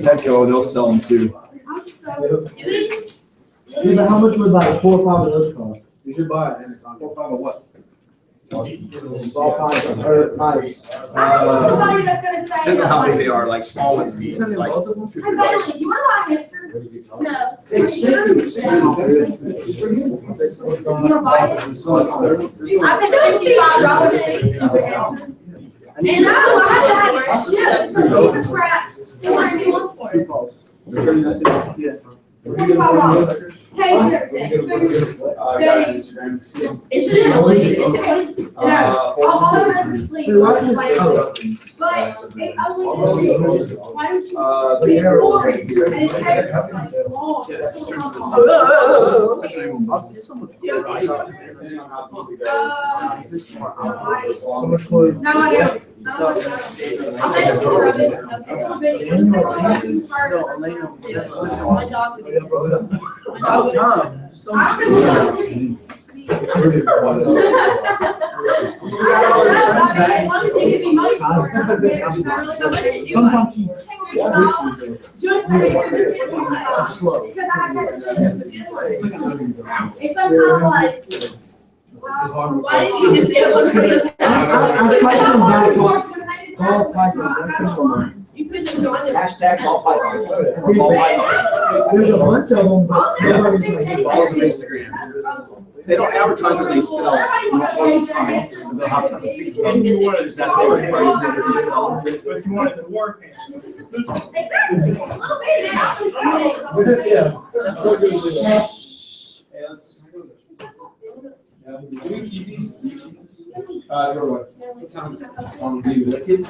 Petco, they'll sell them too. Yeah, but how much would like 4 or 5 of those cost? You should buy it. 4 or 5 of what? Ball pipes or pipes. Somebody that's gonna say. Depends on how big they are, like small ones. Like, Hey, Bailey, you wanna buy a hamster? No. Hey, send it. You wanna buy it? I've been doing $55 a day. And I should. Crap. They want me one for it. $45. Hey, here, I got an Instagram. is it illegal? Is it illegal? No, I'll order it to sleep. But it's illegal. Why don't you? It's boring. And it takes like long. So much clothes. No, I don't. I'll take a picture of it. My dog. Oh, Tom. So much. Sometimes you. It's somehow like, why didn't you just get one for the I've tried to buy ball pipe. You could just join the. Hashtag ball python. There's a bunch of them, but nobody's like. Follow them on Instagram. They don't advertise that they sell most of the time. They'll have some features on that's everybody that they sell. But you wanted the war pants. Exactly, a little bit now. Yeah. Do we keep these? What time? On the liquid?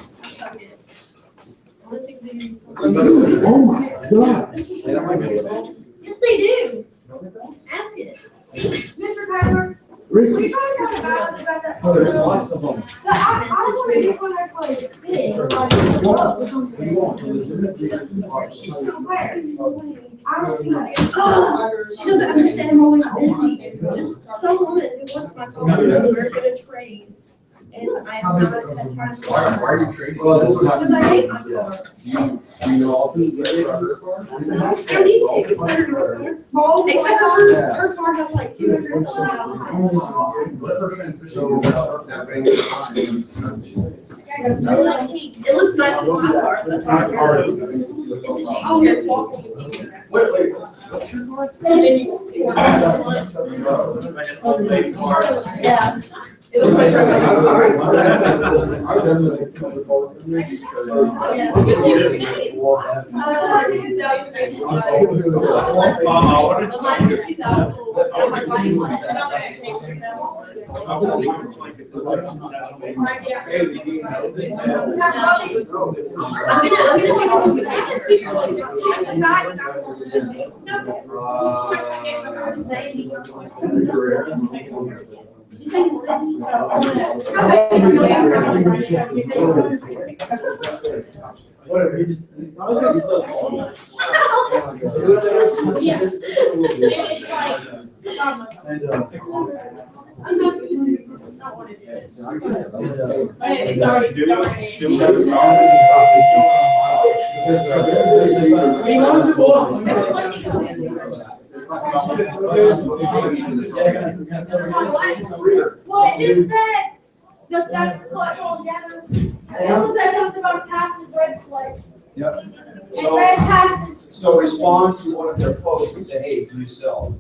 Oh my God. They don't like it. Yes, they do. Ask it. Mr. Tyler, were you talking about that? Oh, there's lots of them. I want to get one that's like big. She's so weird. I don't feel like, she doesn't understand rolling up just some woman who wants my phone, we're gonna trade. And I have not had time to. Why are you trading? Well, this Because I hate my car. Do you know all these? I need to, it's better to work there. Except for her car has like 200 something It looks nice on my car, but it's not hard. It's a Jeep. Oh, you're walking. Wait, what's your car? Yeah. It was my car. Yeah. 2008. Mine's a 2000. I'm like buying one. I'm gonna take it to Did you say Whatever, you just. I was gonna be so small. And, It's already. What is that? That's what all together. Someone said something about passage red slate. Yep. And red passage. So respond to one of their posts and say, hey, do you sell?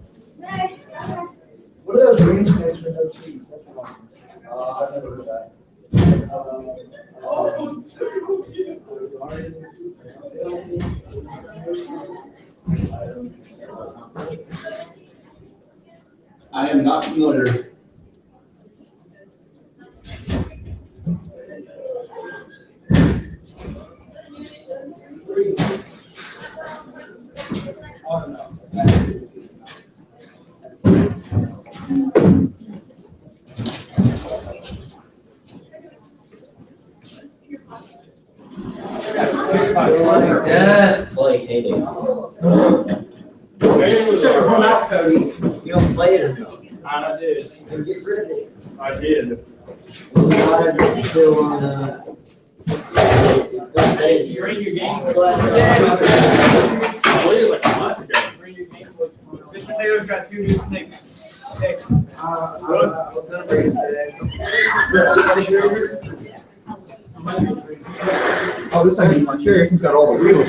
What are those green snakes with no teeth? I've never heard that. I am not familiar. Yeah, like heyday. You don't play it enough. I did. You get rid of it. I did. Still on, Hey, you bring your game. Bring your game. Mr. Taylor's got 2 new snakes. Hey. Oh, this thing's my chair, it's got all the wheels.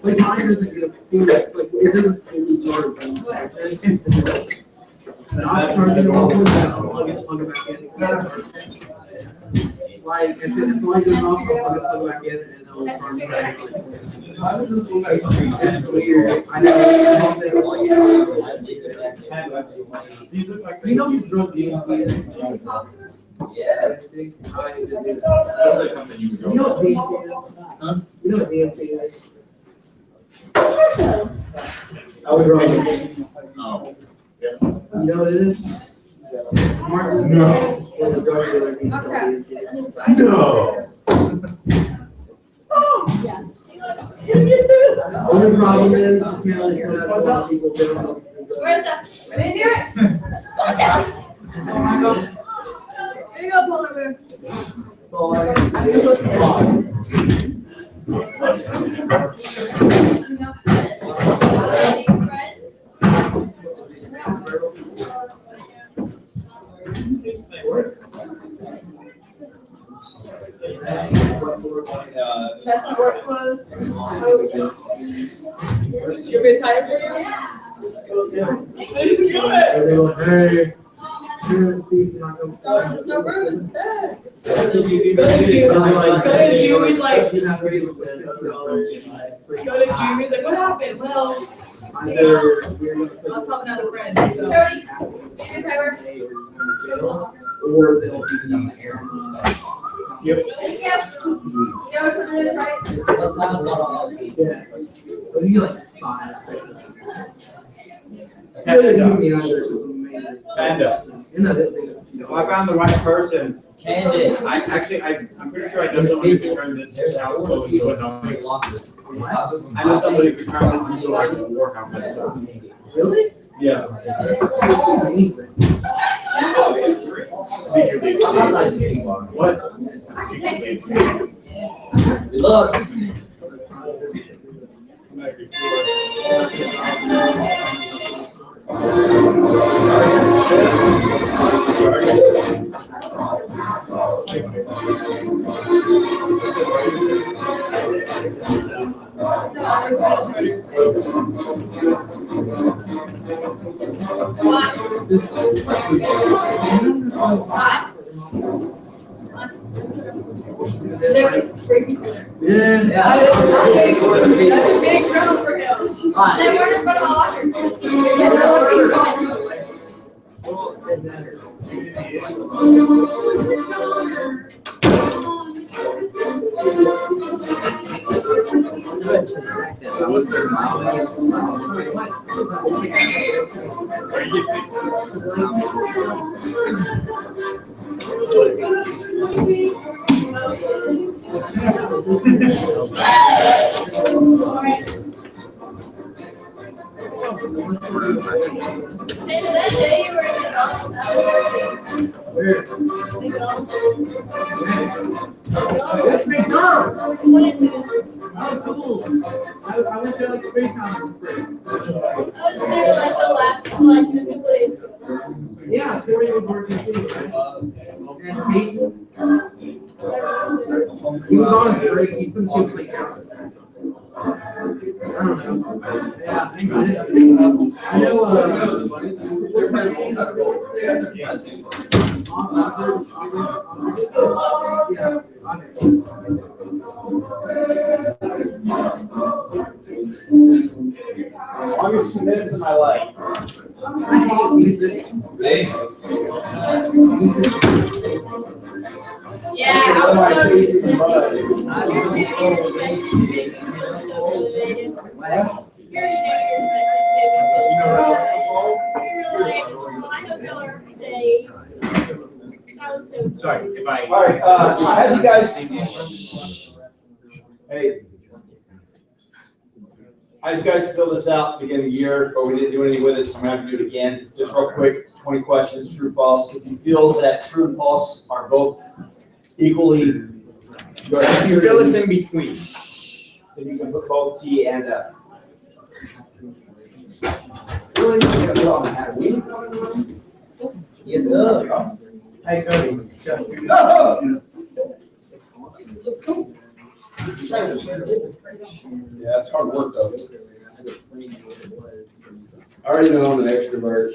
Like mine doesn't get a food, like it doesn't fully charge. And I'm charging it all the way down, I'll plug it back in. Like if the light goes off, I'll plug it back in and it'll charge it back. It's weird. I know. These look like. You know who drunk DMT is? Yeah. Looks like something you You know what DMT is? Huh? You know what DMT is? I would rather. Oh. You know what it is? Martin Luther King was a drug dealer. He sold DMT. No. The only problem is, apparently, so that's a lot of people don't know. Where's that? I didn't do it. There you go, polar bear. So I think it's a lot. That's my work clothes. You're being tired for you? Let's do it. And they go, hey, see if you're not going There's no room instead. to. Jimmy's like- You have to give us $50. Go to Jimmy's like, what happened? Well, Either you're gonna put I was helping out a friend. Cody, give me a paper. or they'll be Yep. Thank you. You know what it is, right? Sometimes not all these. yeah. But you like 5, 6. Panda. You know that thing. Well, I found the right person. Candace. I'm pretty sure I know someone who could turn this house phone into a home. I know somebody who could turn this into like a workhouse. Really? Yeah. Anything. Secretly. What? Secretly. Good luck. Yeah. That's a big crowd for him. They weren't in front of a locker. Yeah, that was Hey, that day you were in the office, Where? It's McDonald's. Oh, cool. I went there like 3 times this spring. I was there like the last, like, the Yeah, Tori was working too, right? And Peyton, he was on a break, he's some kid like out. I don't know. Yeah, I didn't see. I know, what's her name? Yeah, Longest 2 minutes of my life. I hate music. Hey. Yeah. Out of my face in the mud. Sorry, if I. All right, I have you guys. Hey. I had you guys fill this out at the beginning of the year, but we didn't do anything with it, so I'm gonna have to do it again. Just real quick, 20 questions, true, false. If you feel that true and false are both equally. If you feel it's in between. Then you can put both T and F. Really? You gotta put on the hat. Yes, sir. Hey, Cody. No! Yeah, it's hard work though. I already know I'm an extrovert.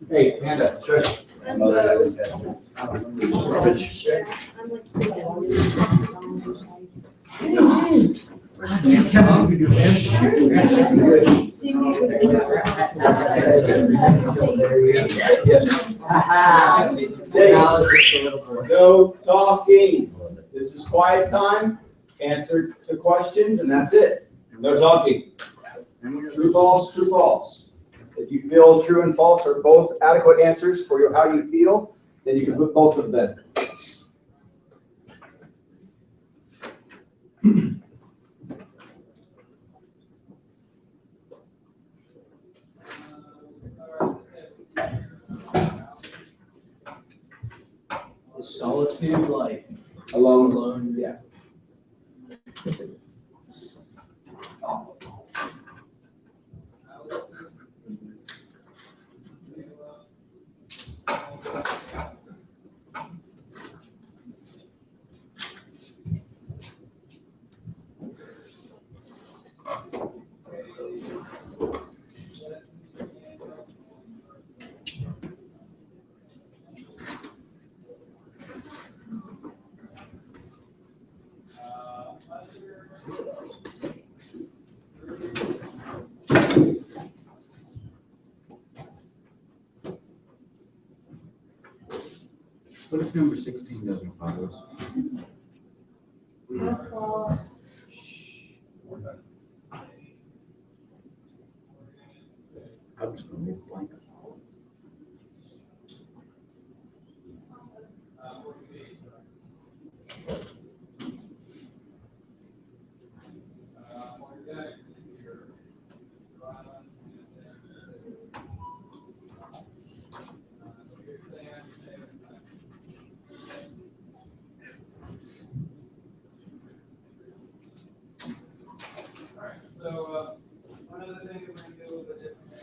Hey, Panda, shush. My mother had a test. Come on, we do this. No talking. This is quiet time. Answer the questions and that's it. No talking. True, false, true, false. If you feel true and false are both adequate answers for how you feel, then you can put both of them. Solitude, like, Alone. Yeah. What if number 16 doesn't follow us? I'm just gonna leave blank. So, one of the things we're gonna do with a different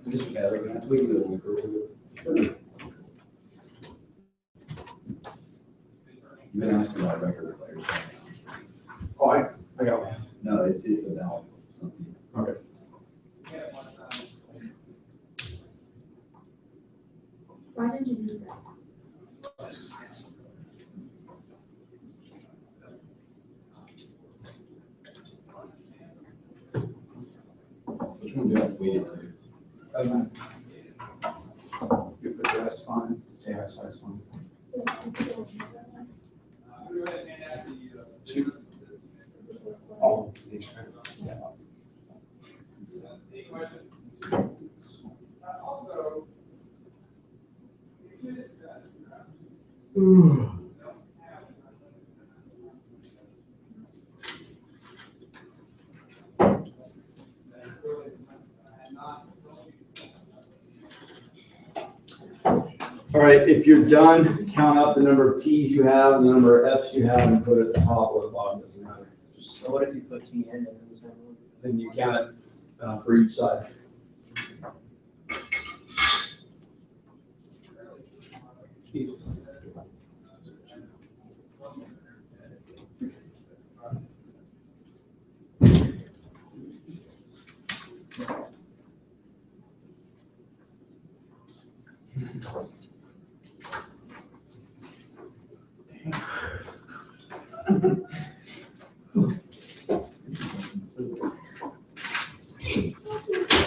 Mr. Taylor, can I tweet you a link or two? You've been asking about record players. Oh, I got one. No, it's about something. Okay. Why did you do that? Which one do I tweet it to? You put that's fine. Yeah, that's fine. Two. Oh, these. Yeah. Also. All right, if you're done, count up the number of T's you have and the number of F's you have and put it at the top or the bottom, doesn't matter. so what if you put T in it? Then you count it for each side.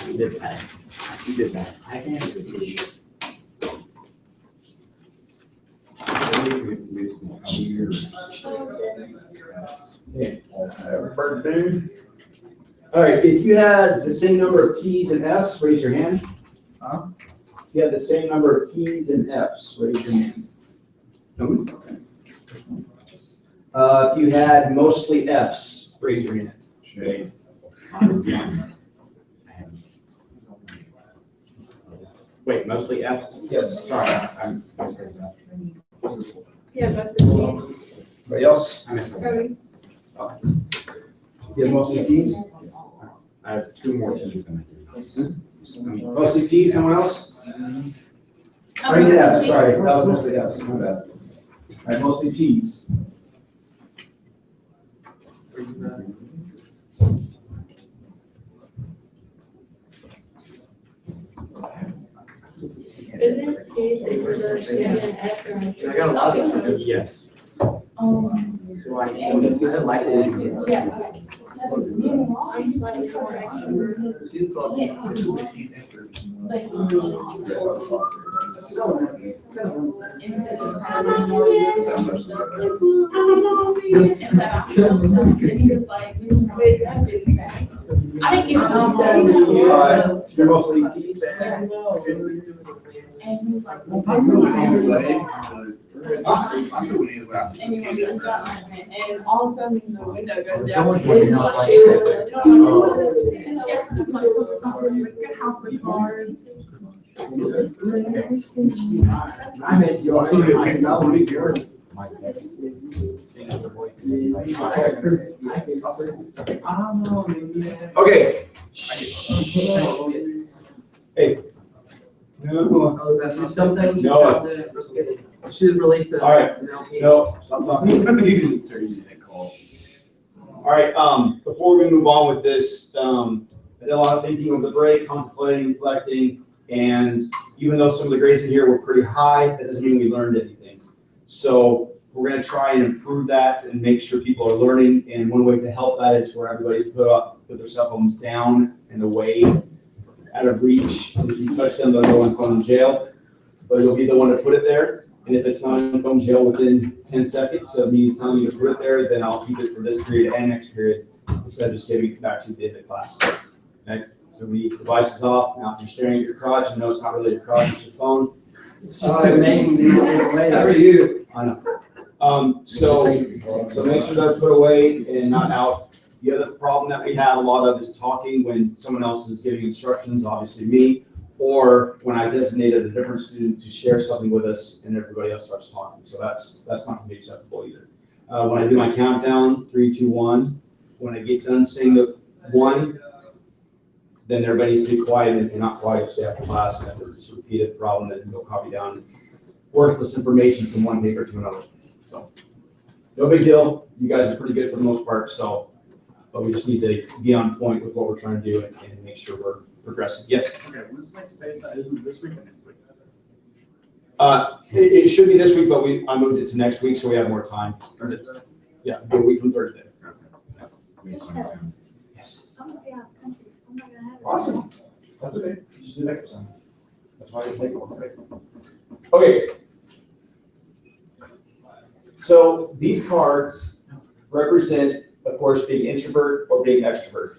You did that. You did that. I can't do it. Maybe we can do some weird Bert Boone. All right, if you had the same number of T's and F's, raise your hand. Huh? If you had the same number of T's and F's, raise your hand. No? Okay. If you had mostly F's, raise your hand. Shade. Wait, mostly F's? Yes, sorry, I'm. Yeah, most of these. Anybody else? Cody. You have mostly T's? I have two more T's than Mostly T's, someone else? Oh, Right, yeah, mostly sorry, that was mostly F's, my bad. All right, mostly T's. Isn't Tuesday for the student after? I got a lot of them. Yes. So I like it. Yeah. I'm slightly more extrovert. 2 o'clock. I didn't give him You're mostly T's? And all of a sudden the window goes down. House of cards. I missed yours. I know, we yours. Okay. Hey. No. Oh, is that just something? No. Should release it. All right. No, stop talking. All right, before we move on with this, I did a lot of thinking over the break, contemplating, reflecting, and even though some of the grades in here were pretty high, that doesn't mean we learned anything. So we're gonna try and improve that and make sure people are learning, and one way to help that is for everybody to put their cell phones down and away, out of reach. If you touch them, they'll go in phone jail, but you'll be the one to put it there. And if it's not in phone jail within 10 seconds of me telling you to put it there, then I'll keep it for this period and next period, instead of just giving it back to you at the end of class. Okay, so we device is off. Now if you're staring at your crotch and know it's not really your crotch, it's your phone. It's just amazing. How are you? I know. So make sure they're put away and not out. The other problem that we have a lot of is talking when someone else is giving instructions, obviously me, or when I designated a different student to share something with us and everybody else starts talking. So that's not gonna be acceptable either. When I do my countdown, 3, 2, 1, when I get done saying the 1, then everybody needs to be quiet, and if you're not quiet, stay after class, and if it's a repeated problem, then go copy down worthless information from one paper to another. So, no big deal. You guys are pretty good for the most part, so, but we just need to be on point with what we're trying to do and make sure we're progressing. Yes? Okay, when's the next phase? Isn't it this week or next week? It should be this week, but I moved it to next week, so we have more time. Yeah, a week from Thursday. Yes. I'm gonna be out of the country. I'm not gonna have it. Awesome. That's okay. You just do that for some. That's why I take one, right? Okay. So these cards represent, of course, being introvert or being extrovert.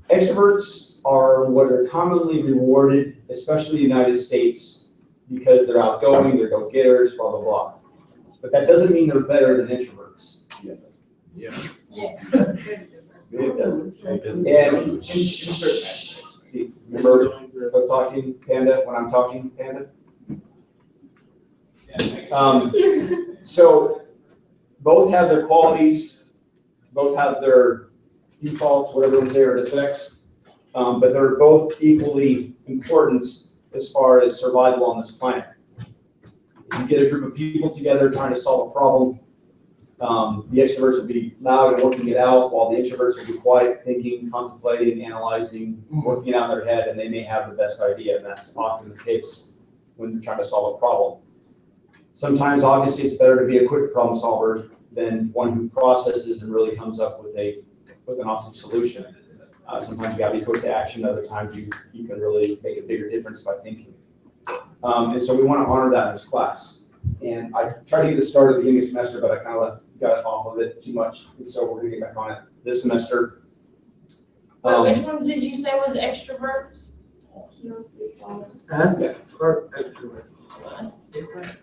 Extroverts are what are commonly rewarded, especially in the United States, because they're outgoing, they're go-getters, blah, blah, blah. But that doesn't mean they're better than introverts. Yeah. It doesn't. And remember, what's talking, Panda, when I'm talking, Panda? So both have their qualities, both have their defaults, whatever they say, or defects, but they're both equally important as far as survival on this planet. If you get a group of people together trying to solve a problem, the extroverts will be loud and working it out, while the introverts will be quiet, thinking, contemplating, analyzing, working it out in their head, and they may have the best idea, and that's often the case when they're trying to solve a problem. Sometimes, obviously, it's better to be a quick problem solver than one who processes and really comes up with an awesome solution. Sometimes you gotta be quick to action, other times you can really make a bigger difference by thinking. And so we want to honor that in this class. And I tried to get this started at the beginning of the semester, but I kind of got off of it too much, and so we're gonna get back on it this semester. But which ones did you say was extroverts? That's part extrovert. That's different.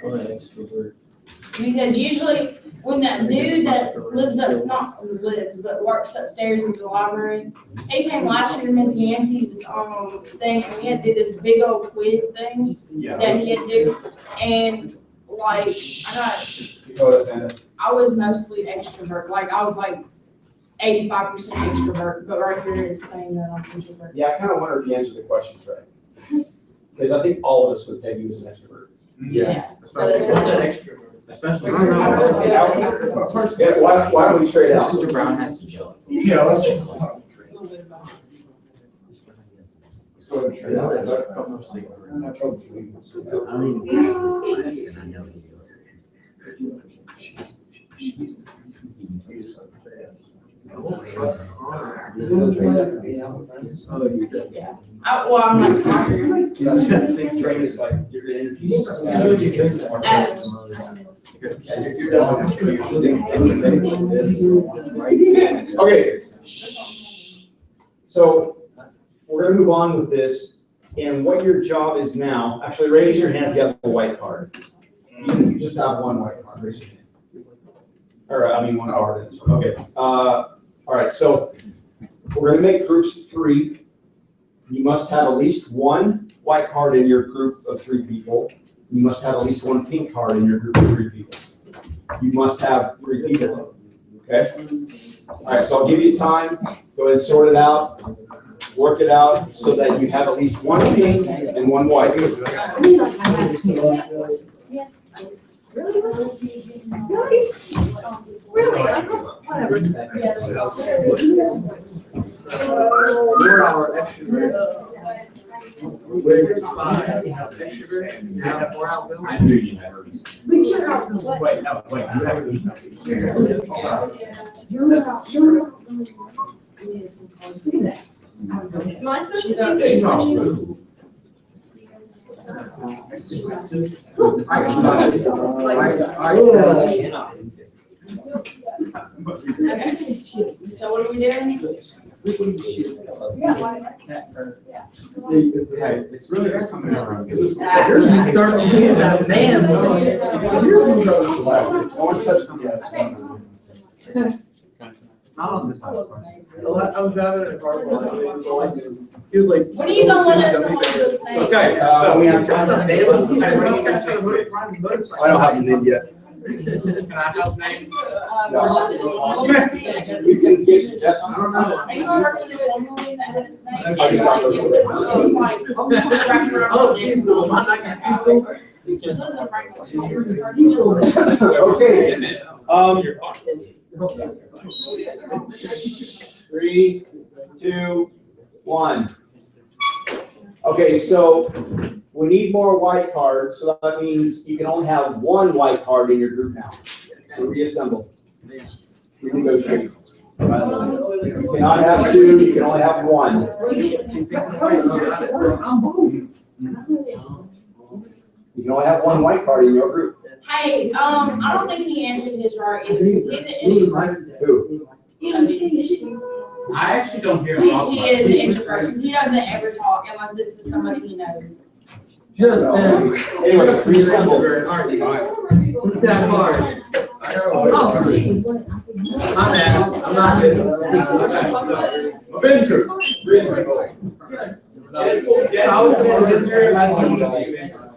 Extrovert. Because usually when that dude that lives up, not lives, but works upstairs in the library, he came last year to Miss Yancey's, thing, and we had to do this big old quiz thing Yeah. that he had to do. And like, I was mostly extrovert, like I was like 85% extrovert, but right here it's saying that I'm introvert. Yeah, I kind of wonder if you answered the questions right. Because I think all of us would peg you as an extrovert. Yeah. What's an extrovert? Especially. Yeah, why don't we trade out? Mr. Brown has to jump. Yeah, let's. A little bit about Let's go ahead and trade yeah. Well, I'm not sorry. Trade is like your energy. Okay. So we're gonna move on with this, and what your job is now, actually raise your hand if you have a white card. You just have one white card, raise your hand. Or, I mean, one card, okay. All right, so we're gonna make groups of 3. You must have at least one white card in your group of 3 people. You must have at least one pink card in your group of 3 people. You must have 3 people, okay? All right, so I'll give you time, go ahead and sort it out, work it out so that you have at least one pink and one white. Really? Whatever. You're our extrovert. We're your spy. Extrovert. You're not more outgoing. I knew you had her. We should have the what? Wait, no, wait. Am I supposed to She's be? not rude. Okay. So what are we doing? Yeah, why? Hey, it's really coming around. Yours is starting to get that man. Not on this side. I was driving in a car while he was like. When are you gonna let us know what those things? Okay, we have time. I don't have them in yet. Can I help Nate? You can give suggestions. I don't know. Are you working this one movie that had a snake? I just got those. Oh, people, I'm not gonna Okay, 3, 2, 1. Okay, so we need more white cards, so that means you can only have one white card in your group now. So reassemble. Renegotiate. You cannot have 2, you can only have 1. You can only have one white card in your group. Hey, I don't think he answered his right. Is he's an introvert? Who? I actually don't hear. He is an introvert because he doesn't ever talk unless it's to somebody he knows. Just them. Anyway, reassemble. Aren't you? Who's that card? Oh, please. My bad. I'm not good. Avenger. If I was an Avenger, I'd be.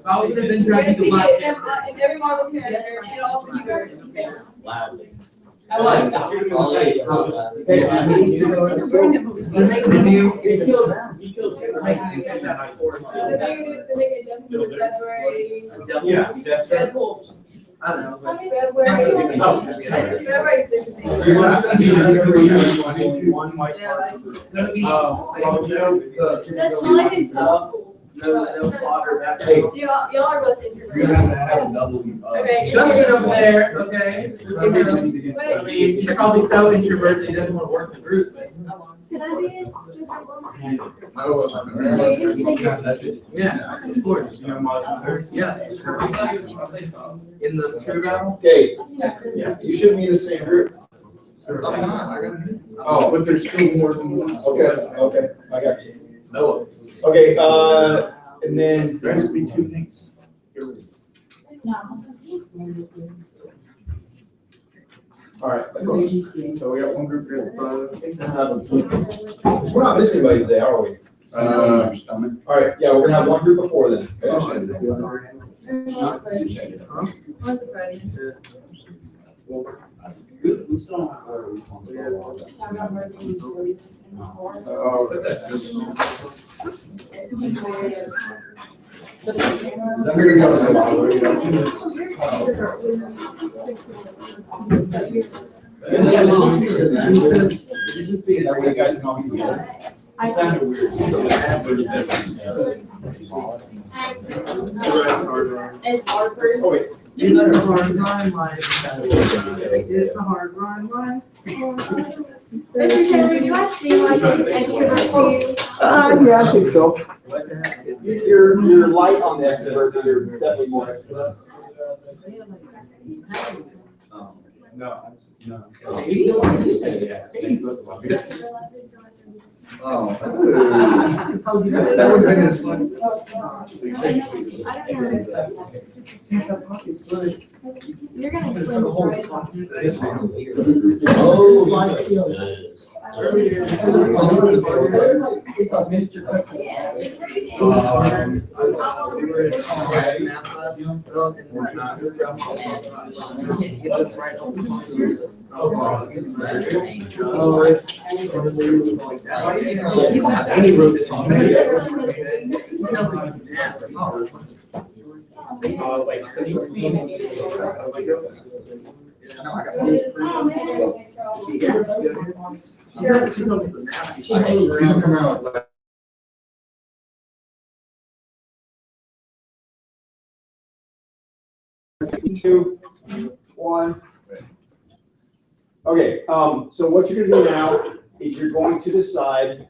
If I was an Avenger, I'd be the black. If everyone looked at it, and also you guys. I like that. They're making a new. They're making a new Fantastic Four. Yeah. Deadpool. I know. But February. Oh. February 16th. You're gonna have to do one white card. it's gonna be. That's mine is so No slaughter. That's Hey. y'all are both You're gonna introverted. have a double. Okay. Justin up there, okay? I mean, he's probably so introverted, he doesn't want to work in the group, but. Can I be in? Yeah, of course. Yes. In the screw battle? Okay, yeah, you shouldn't be in the same group. I'm not, I got. Oh. But there's still more than one. Okay, I got you. No. Okay, and then. There has to be two things. All right. So we got one group here. We're not missing anybody today, are we? Stomach. All right, yeah, we're gonna have one group before then. It's hard for Oh, wait. It's a hard grind life. It's a hard grind life. Mr. Taylor, do I seem like an extrovert to you? Yeah, I think so. You're light on the extrovert, but you're definitely more extrovert. No. Oh. That would have been as fun. You're gonna explain this, right? Oh, my. Any room is on. Two, one. Okay, so what you're gonna do now is you're going to decide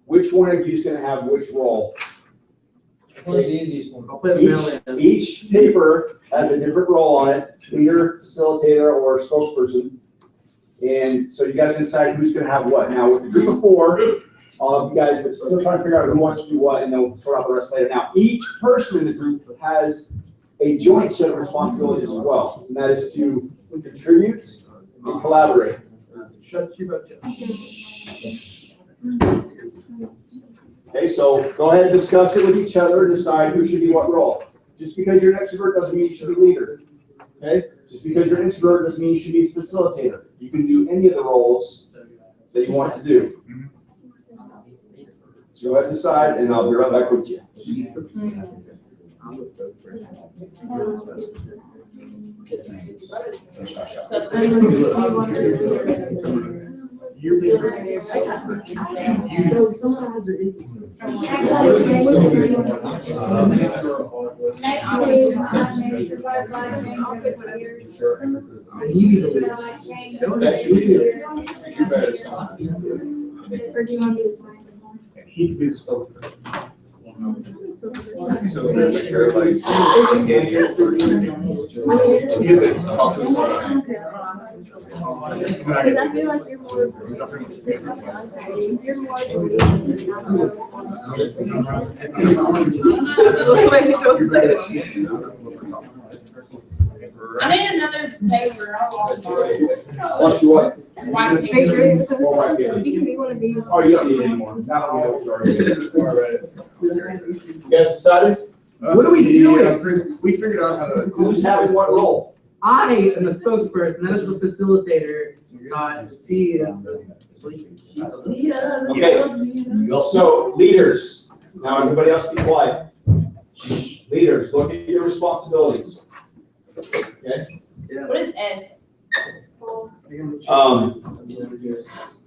which one of you is gonna have which role. What's the easiest one? I'll put a mail in. Each paper has a different role on it, leader, facilitator, or spokesperson. And so you guys can decide who's gonna have what. Now, with the group of four, you guys would still try to figure out who wants to do what, and then we'll sort out the rest later. Now, each person in the group has a joint set of responsibilities as well, and that is to contribute and collaborate. Shut you up. Okay, so go ahead and discuss it with each other, decide who should be what role. Just because you're an extrovert doesn't mean you should be leader. Okay? Just because you're an introvert doesn't mean you should be a facilitator. You can do any of the roles that you want to do. So go ahead and decide, and I'll be right back with you. I'm the spokesperson. Or do you want to be the sign? He could be the spokesperson. So that everybody's engaged. You could talk to us all right. Because I feel like you're more. I need another paper. I lost mine. Watch you what? White paper. Or white paper. You can be one of these. Oh, you don't need it anymore. Now that we know what you're already. You guys decided? What are we doing? We figured out how to. Who's having what role? I am the spokesperson, that is the facilitator, she is the. Okay, so leaders, now everybody else be quiet. Shh. Leaders, look at your responsibilities. Okay? What is Ed?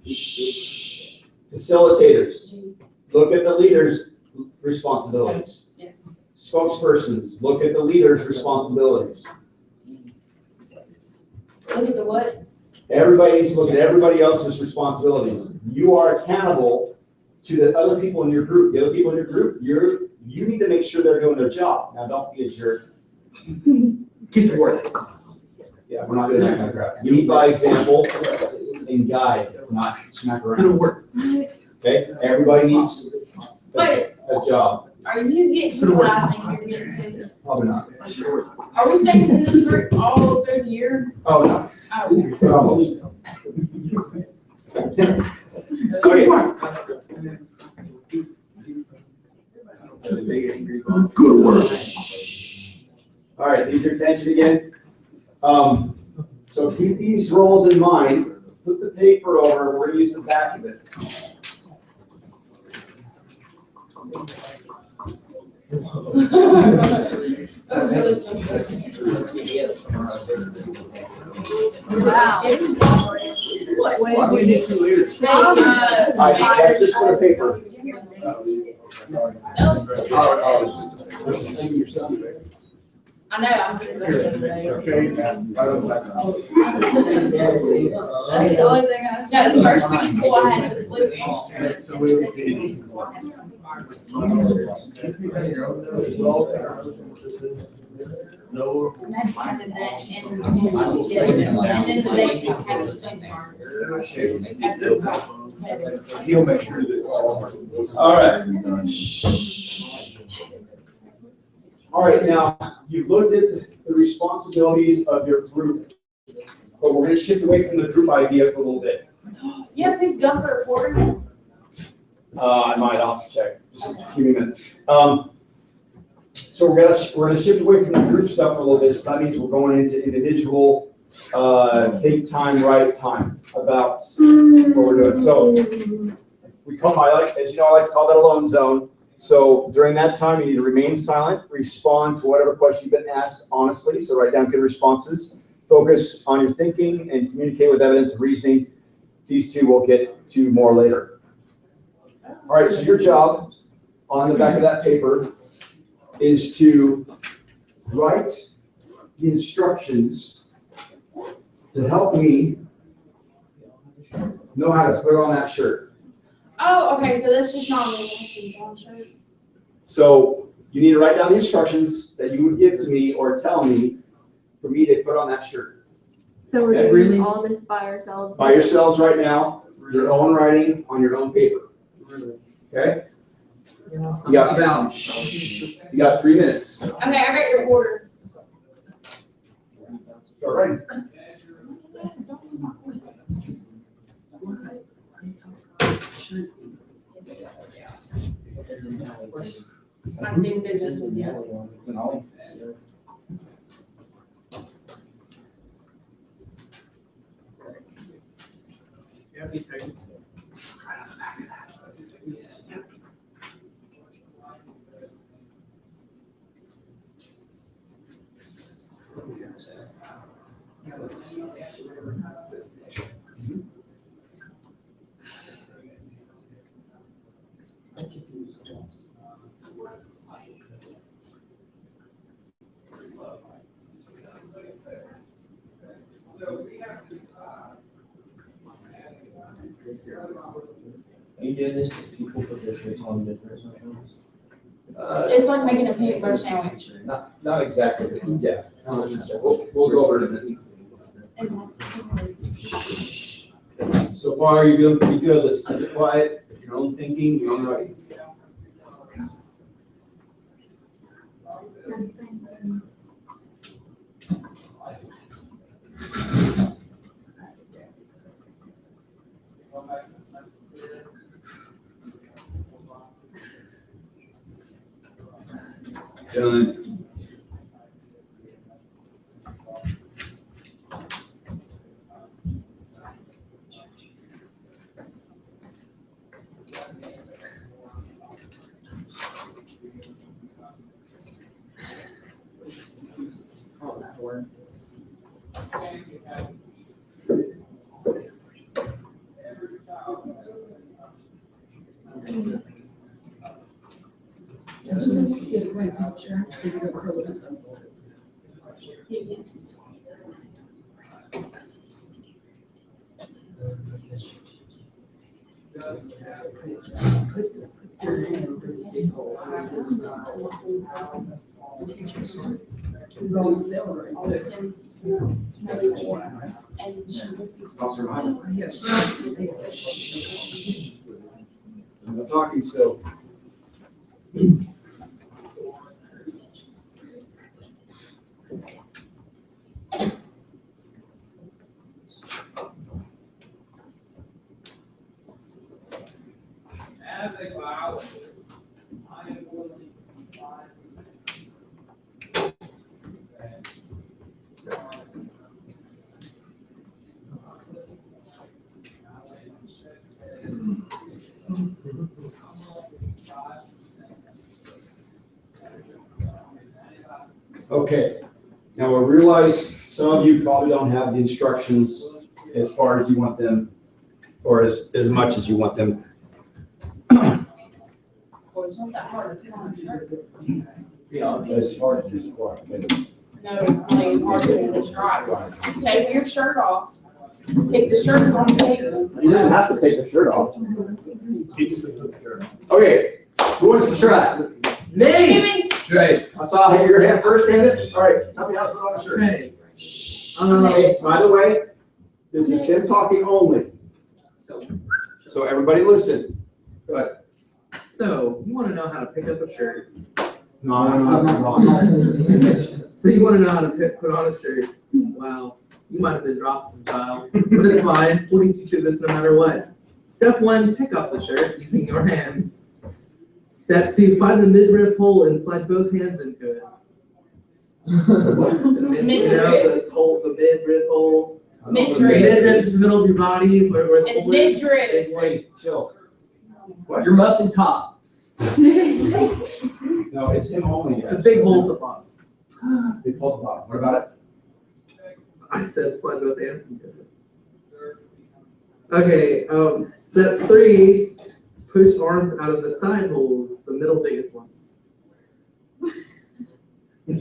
Shh. Facilitators, look at the leaders' responsibilities. Spokespersons, look at the leaders' responsibilities. Look at the what? Everybody needs to look at everybody else's responsibilities. You are accountable to the other people in your group. The other people in your group, you need to make sure they're doing their job. Now, don't be a jerk. Get to work. Yeah, we're not doing that kind of crap. Lead by example and guide, not smack It'll around. work. Okay, everybody needs Wait. a job. Are you getting what I think you're getting to? Probably not. Are we staying in this group all through the year? Oh, no. Oh, Almost. Okay. Good work. All right, need your attention again. So keep these roles in mind. Flip the paper over. We're gonna use the back of it. that was really Wow. Why do we need 2 liters? That's just for the paper. I know, I'm doing that. Okay. That's the only thing I. No, the first week of school, I had the flu instrument. So we would Second week be- of school, I had something virus. No. And I tried that, and then the next week I had the same virus. He'll make sure that All right. All right, now, you've looked at the responsibilities of your group, but we're gonna shift away from the group idea for a little bit. You have his Gunther report? I might have to check, just give me a minute. So we're gonna shift away from the group stuff for a little bit, so that means we're going into individual, take time, write time about what we're doing. So we call, as you know, I like to call that a alone zone. So during that time, you need to remain silent, respond to whatever question you've been asked honestly, so write down good responses, focus on your thinking, and communicate with evidence and reasoning. These two we'll get to more later. All right, so your job on the back of that paper is to write the instructions to help me know how to put on that shirt. Oh, okay, so that's just not me. John shirt. So you need to write down the instructions that you would give to me or tell me for me to put on that shirt. So we're Okay. doing all this by ourselves? By yourselves right now, your own writing on your own paper. Okay? You got 3 minutes. Okay, I got your order. Start writing. I'm doing business with you. Yeah, these papers. Are you doing this because people put their shirts on different sometimes? It's like making a peanut butter sandwich. Not exactly, but yeah. We'll go over it in a minute. So far, you're doing pretty good. Let's keep it quiet. Your own thinking, your own writing. Done. all the pins. And she No talking still. Okay, now I realize some of you probably don't have the instructions as far as you want them, or as much as you want them. Well, it's not that hard to put on a shirt. It's hard to describe. No, it's like hard to describe. Take your shirt off. Pick the shirt on the table. You didn't have to take the shirt off. Okay, who wants to try? Me! Jimmy, Great. I saw your hand first, Brandon. All right, tell me how to put on the shirt. Great. Okay, by the way, this is him talking only. So everybody listen. Go ahead. So, you want to know how to pick up a shirt. No. So you want to know how to put on a shirt. Wow. You might have been dropped some style, but it's fine. We'll teach you this no matter what. Step 1, pick up the shirt using your hands. Step 2, find the midriff hole and slide both hands into it. The midriff hole. The midriff. midriff is the middle of your body where the It's hole is. midriff. Wait, chill. Your muffin top. No, it's him only. It's a big hole at the bottom. They pulled the bottom. What about it? I said slide both hands into it. Okay, step 3, push arms out of the side holes, the middle biggest ones.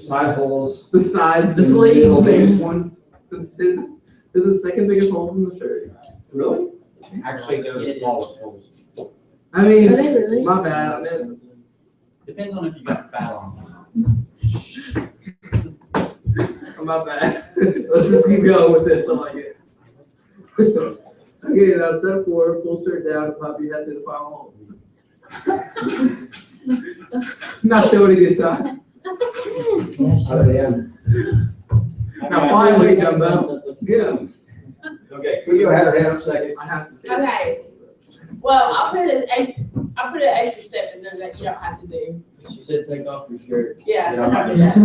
Side holes. The sides, the The sleeves. middle biggest one. They're the second biggest holes in the shirt. Really? Actually, those smallest holes. I mean, Are they really? my bad. I meant, Depends on if you got fat on. my bad. Let's just keep going with this. I like it. Okay, now step 4, pull shirt down and pop your head through the final hole. Not showing a good time. Out of the end. Now finally, dumbbell. Yeah. Okay, can we go ahead or hand up second? I have to take it. Okay. Well, I'll put an extra step in there that you don't have to do. She said take off your shirt. Yeah, so Yeah. don't do that.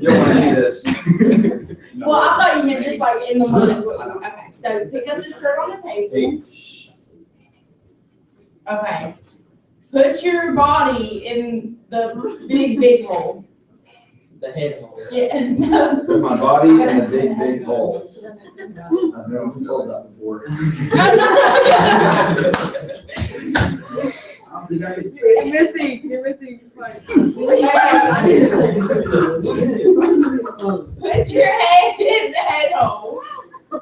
You don't want to see this. Well, I thought you meant just like in the mud. Okay, so pick up the shirt on the table. Okay. Put your body in the big hole. The head hole. Yeah, no. Put my body in a big hole. I've never been told that before. You're missing. Put your head in the head hole. My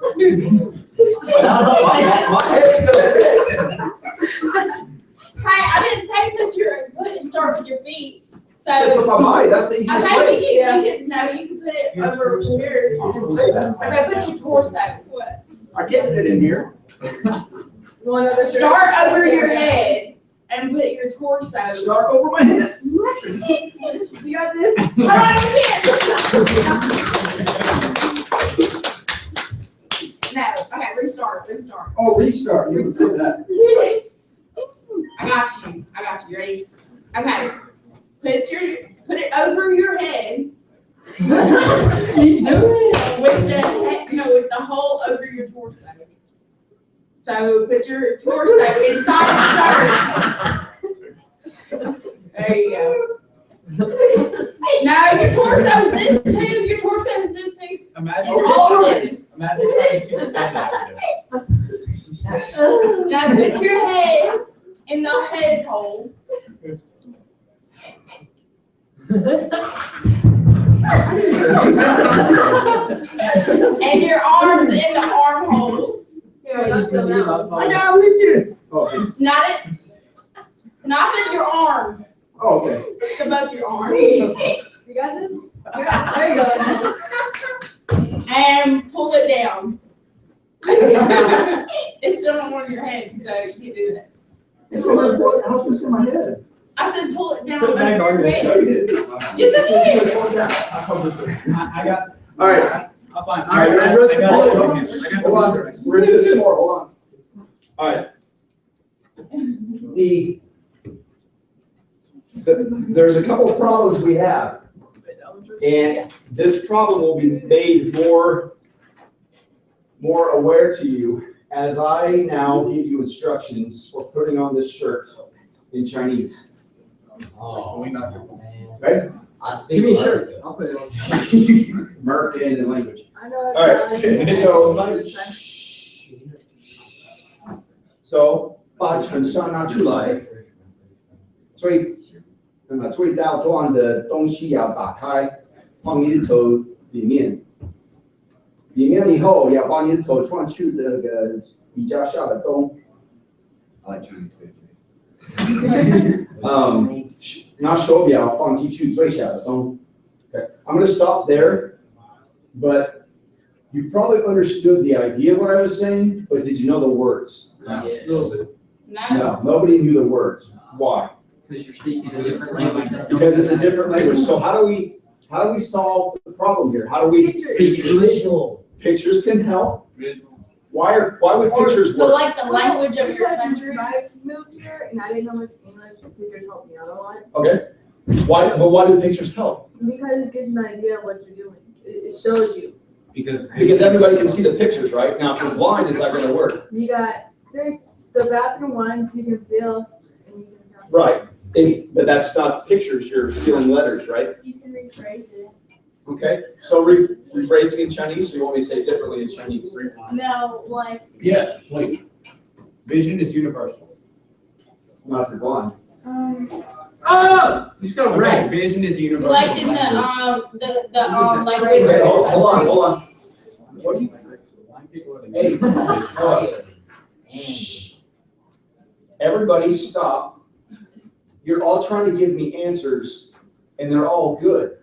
head Hey, I didn't say start with your feet. Say put my So, body, that's the easiest okay, way. you can put it over here. You didn't say that. Okay, put your torso. What? I can't fit in here. Start over your head and put your torso. Start over my head. You got this? Hold on, you can't. No, okay, restart. Oh, restart, you can say that. I got you. You ready? Okay. Put it over your head. He's doing it. With the hole over your torso. So put your torso inside the shirt. There you go. No, your torso is this too. Your torso is this too. Imagine. It's all loose. Imagine trying to keep it down after that. Now put your head in the head hole. And your arms in the arm holes. I got it again. Oh, Not in your arms. okay. So both your arms. You got this? There you go. And pull it down. It's still not on your head, so you can do that. How's this in my head? I said pull it down Put it back on your on. head. No, you didn't. Yes, I did. I got. All right. I'll find. All right, I wrote the got it. bullet. I got the Hold on, wonder. we're gonna do this some more, hold on. All right. There's a couple of problems we have. And this problem will be made more aware to you as I now give you instructions for putting on this shirt in Chinese. Oh, We know. man. Right? I Give speak me a like shirt. it. I'll put it on. American and language. I know. All right, so 把衬衫拿出来，最大段的东西要打开，放你的头里面，里面以后要把你的头穿去那个比较小的洞。 I like Chinese food too. 拿手表放进去最小的洞。Okay, I'm going to stop there, but you probably understood the idea of what I was saying, but did you know the words? Yeah. No. No, nobody knew the words. Why? Because you're speaking a different language. that don't- Because it's a different language. So how do we solve the problem here? How do we Speak English. Visual. pictures can help? Why would Or, pictures so work? like the language of your Because country. I moved here and I didn't know much English, pictures helped me out a lot. Okay. Why do pictures help? Because it gives you an idea of what you're doing. It shows you. Because everybody can see the pictures, right? Now, if you're blind, is that going to work? You got, there's the bathroom ones you can feel and you can tell. Right. But that's not pictures, you're feeling letters, right? You can rephrase it. Okay, so rephrasing in Chinese, so you want me to say it differently in Chinese? No, like, Yes, please. Vision is universal. Not if you're blind. Oh, you just got a Okay, red. vision is universal. like in the language. Okay, hold on. What do you think? Blind people are the- Hey, hold on. Everybody stop. You're all trying to give me answers, and they're all good.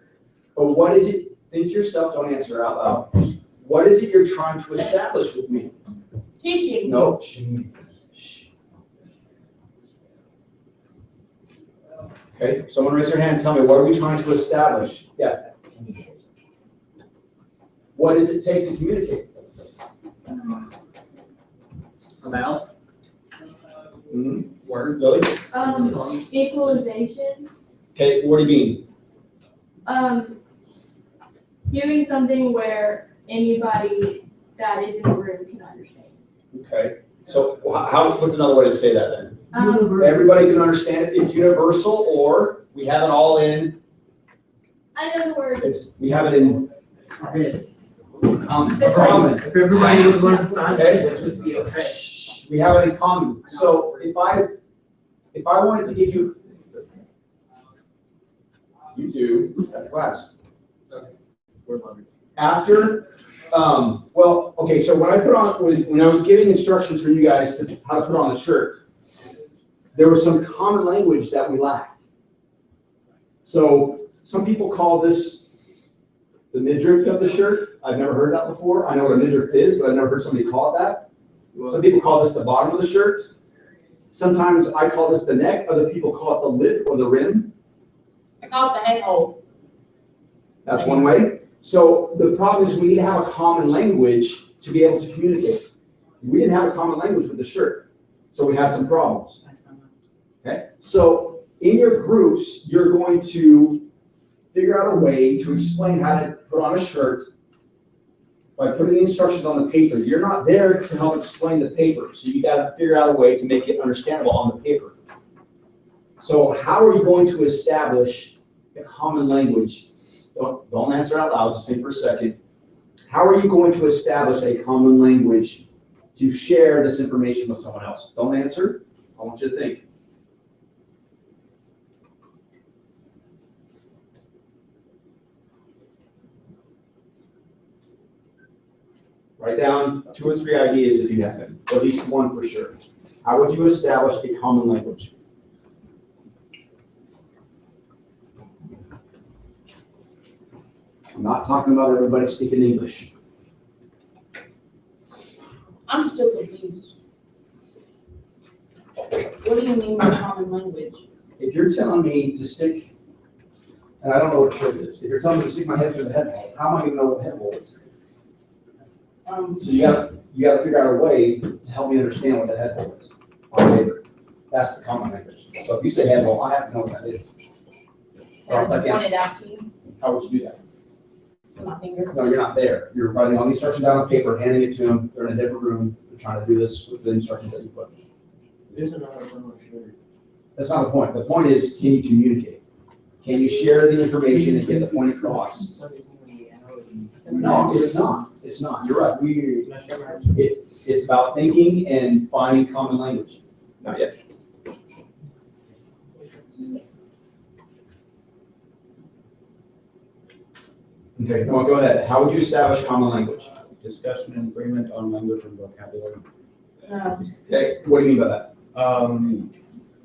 But what is it, think to yourself, don't answer out loud. What is it you're trying to establish with me? Teaching. No. Okay, someone raise their hand and tell me, what are we trying to establish? Yeah. What does it take to communicate? About Words, Zoe? Equalization. Okay, what do you mean? Doing something where anybody that is in the room can understand. Okay, so what's another way to say that then? Everybody. Everybody can understand it, it's universal, or we have it all in, I know the word. we have it in Heads. Common. common. If everybody would learn sign Okay. language, it would be okay. We have it in common. So if I wanted to give you, you do at class. After, well, okay, so when I was giving instructions for you guys to how to put on the shirt, there was some common language that we lacked. So some people call this the midriff of the shirt. I've never heard that before. I know what a midriff is, but I've never heard somebody call it that. Some people call this the bottom of the shirt. Sometimes I call this the neck. Other people call it the lip or the rim. I call it the head hole. That's one way. So the problem is we need to have a common language to be able to communicate. We didn't have a common language with the shirt, so we had some problems. Okay, so in your groups, you're going to figure out a way to explain how to put on a shirt by putting the instructions on the paper. You're not there to help explain the paper, so you got to figure out a way to make it understandable on the paper. So how are you going to establish a common language? Don't answer out loud, just think for a second. How are you going to establish a common language to share this information with someone else? Don't answer, I want you to think. Write down 2 or 3 ideas if you have them, or at least one for sure. How would you establish a common language? I'm not talking about everybody speaking English. I'm still confused. What do you mean by common language? If you're telling me to stick, and I don't know what a shirt is, if you're telling me to stick my head through the head hole, how am I gonna know what the head hole is? So you gotta figure out a way to help me understand what the head hole is on paper. That's the common language. So if you say head hole, I have to know what that is. Or else I Point can't. it out to you How would you do that? with my finger. No, you're not there. You're writing all the instructions down on paper, handing it to them. They're in a different room. They're trying to do this with the instructions that you put. Isn't that a shirt? That's not the point. The point is, can you communicate? Can you share the information and get the point across? No, it's not. It's not. You're right. Weird. It's about thinking and finding common language. Not yet. Okay, go ahead. How would you establish common language? Discussion and agreement on language and vocabulary. Okay, what do you mean by that?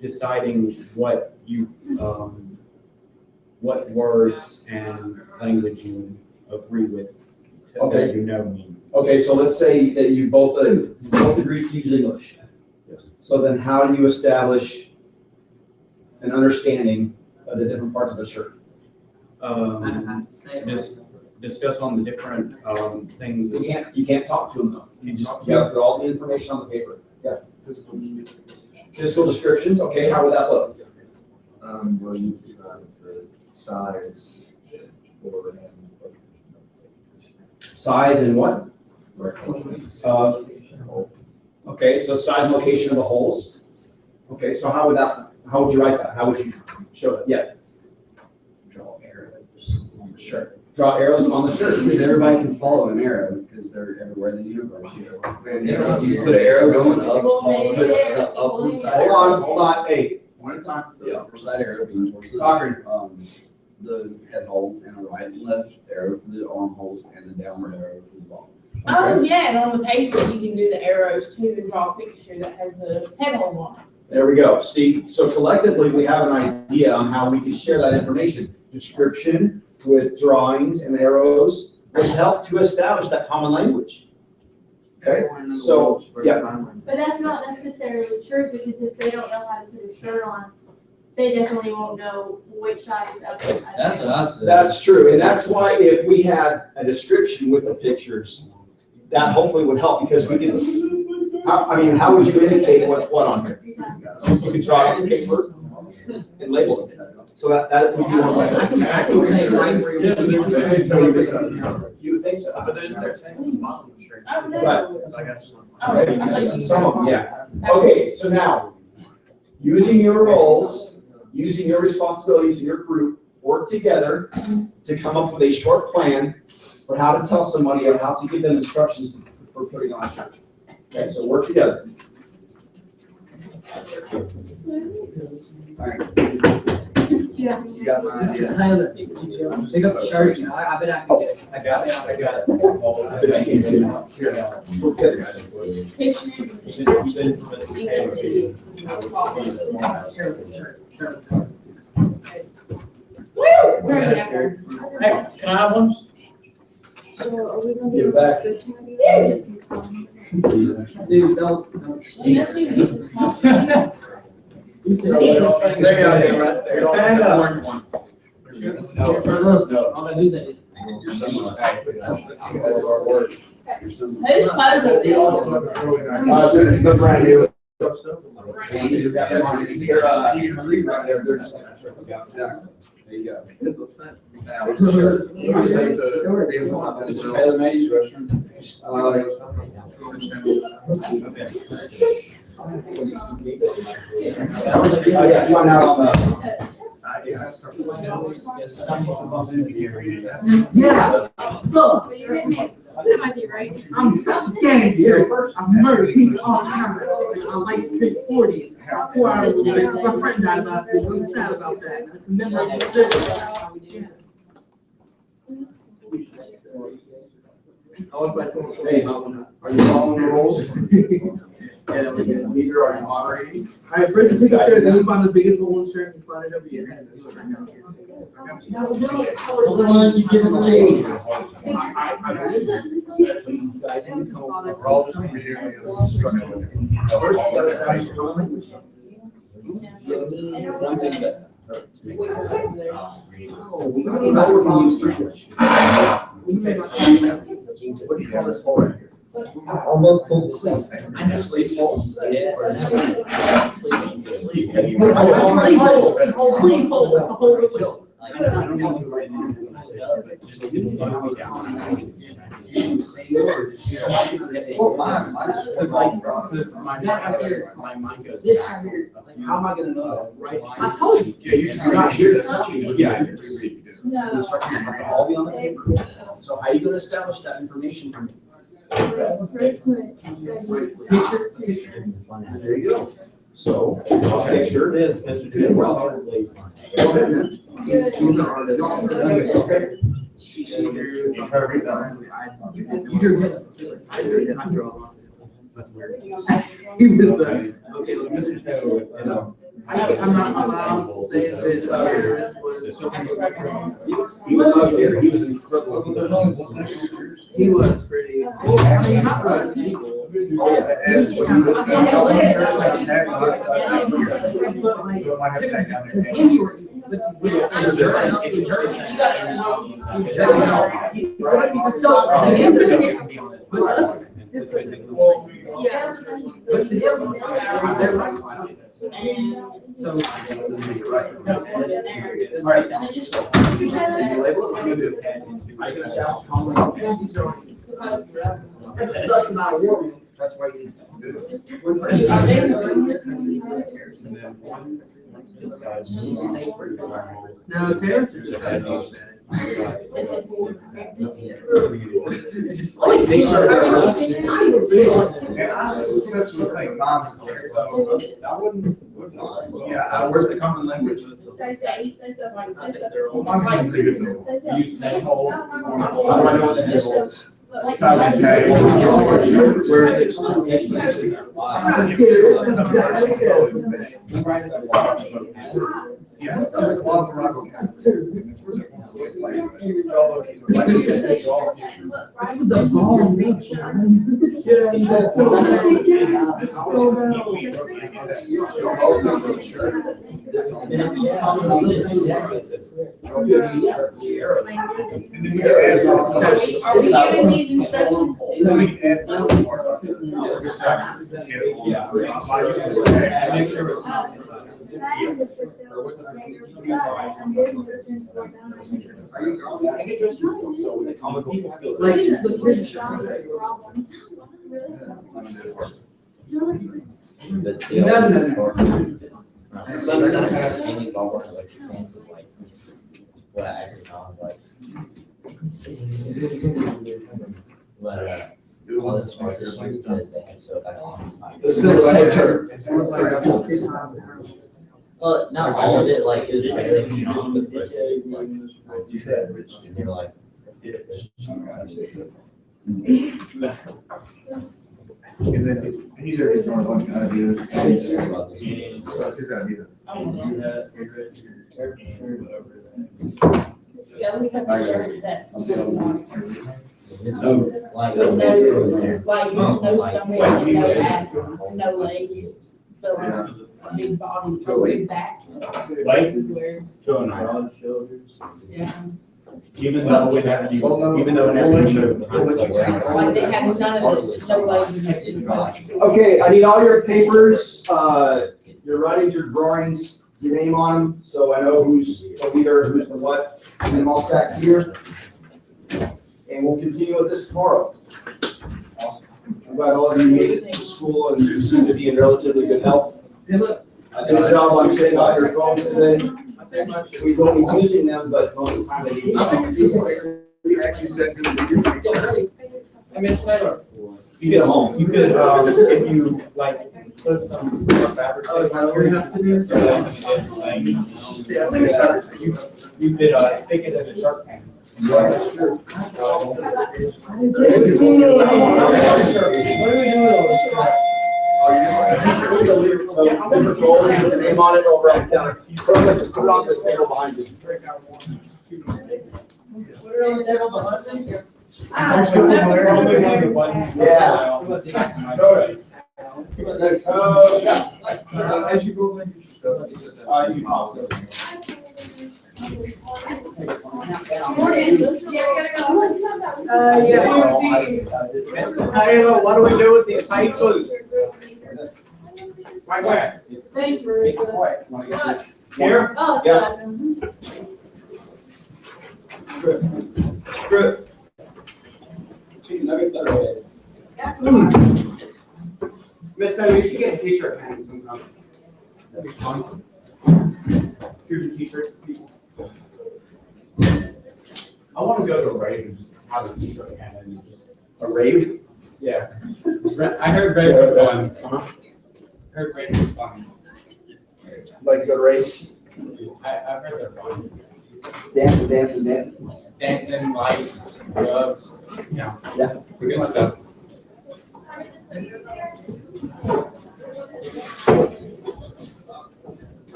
Deciding what what words and language you agree with, Okay. that you know mean. Okay, so let's say that you both agree to use English. Yes. So then how do you establish an understanding of the different parts of a shirt? Discuss on the different things. You can't talk to them though. You gotta put all the information on the paper. Yeah. Physical descriptions, okay, how would that look? Where you describe the size or Size and what? Okay, so size and location of the holes. Okay, so how would you write that? How would you show it? Yeah. draw arrows on the shirt. Draw arrows on the shirt. Because everybody can follow an arrow because they're everywhere in the universe. You put an arrow going up, put the upward side arrow. Hold on, hey, one at a time. The upward side arrow being towards Doctor. the head hole, and a right and left arrow for the armholes, and a downward arrow for the bottom. Oh, yeah, and on the paper, you can do the arrows too and draw a picture that has the head hole on it. There we go. See, so collectively, we have an idea on how we can share that information. Description with drawings and arrows would help to establish that common language. Okay, so, yeah. But that's not necessarily true, because if they don't know how to put a shirt on, they definitely won't know which side is up and That's what I said. That's true, and that's why if we had a description with the pictures, that hopefully would help, because we can, how would you indicate what's what on here? You could draw it on paper and label it. So that would be one way. I can say right where you. You would think so. But there's no technique on the shirt. Oh, no. Right. I got some. Okay, some of them, yeah. Okay, so now, using your roles, using your responsibilities in your group, work together to come up with a short plan for how to tell somebody or how to give them instructions for putting on a shirt. Okay, so work together. All right, Yeah. you got my idea. Tyler, pick up a shirt, I bet I can get it. I got it. Hey, can I have one? So are we gonna Give do it back. a discussion? Dude, don't. He said, There you go, right there. Stand up. Orange one. I'm gonna do that. Your son, that's our work. Your son. Whose clothes are these? The brand new. You got that one. You can read right there. They're just like, Exactly. There you go. It's This is Taylor Mays Restaurant. Yeah, find out. Yeah, look, But you hit me. That might be right. I'm such a gangster. I murder people all the time. I like to drink 40 4 hours a day. My friend died last week. I'm sad about that. I remember Hey, are you following the rules? Yeah, we're good. Neither are you moderating. All right, first pick a shirt, then you find the biggest hole in the shirt and slide it over your head. One, you give them a name. We're all just gonna be here because struggling with it. First, you gotta establish your own language. One thing that hurts me. Now we're gonna use English. What do you call this hole right here? Almost both sides. I just sleep hole. Well, my mind goes. This right here. How am I gonna know that? Right. I told you. Yeah, you're not here, that's not you. Yeah. The No. instructions have to all be on the paper. So how are you gonna establish that information from? There you go. So, okay, sure it is, Mr. Jim. Probably. Go ahead, man. He's an artist. Okay. I draw. He was okay, look, Mr. Taylor, you know, I'm not allowed to say that this was. He was out there, he was incredible. He was pretty. Well, I mean, not really evil. Oh, yeah. But like, So it might have to take down their name. if you were, but That's why you. no, terrorists are just kind of douchebags. They started. And I was such a thing, mom, so I wouldn't, where's the common language? Well, mom can think of use that whole. How do I know what that is? Silent tag. Yeah. It was a ball. Are we giving these instructions? Make sure it's not. Like, the British. So they're not have any ball like fans of like what I actually saw like. But all the smart issues because they had so bad on. Well, not all of it, like it was everything wrong with the first day, like you said, and they were like. And then he's already throwing a bunch of ideas. So it's his idea. Yeah, let me cut the shirt, that's. No, like. With no, like, no stomach, no ass, no legs, but like a big body, a big back. Like, Where, showing broad shoulders. yeah, Even though we have, even though in every show. like they have none of this, no legs. Okay, I need all your papers, your writings, your drawings, your name on them, so I know who's the leader, who's the what, and then all stacked here. And we'll continue with this tomorrow. Awesome. I'm glad all of you made it to school and you seem to be in relatively good health. Hey, look. Good job on staying on your phones today. We won't be using them, but most of the time they need. You actually said good. Hey, Ms. Taylor, You get home. you could, if you like, put some fabric. Oh, is that what we have to do? So that you just, like, you could, stick it as a shark tank. What are we doing? Oh, you're just Different goal, name on it over at counter. Put it on the table behind you. Yeah. As you go, then you just go. You pause it. Taylor, what do we do with these papers? Right where? Thanks, Marissa. Here? Oh, Yeah. Good. Good. Geez, nuggets are red. Miss Taylor, you should get a t-shirt hanging sometime. That'd be fun. Shoot a t-shirt. I want to go to a rave and just have a t-shirt and then just. A rave? Yeah. I heard raves are fun. Heard raves are fun. Like to go to raves? I've heard they're fun. Dancing. Dancing, lights, drugs, yeah. Yeah. The good stuff.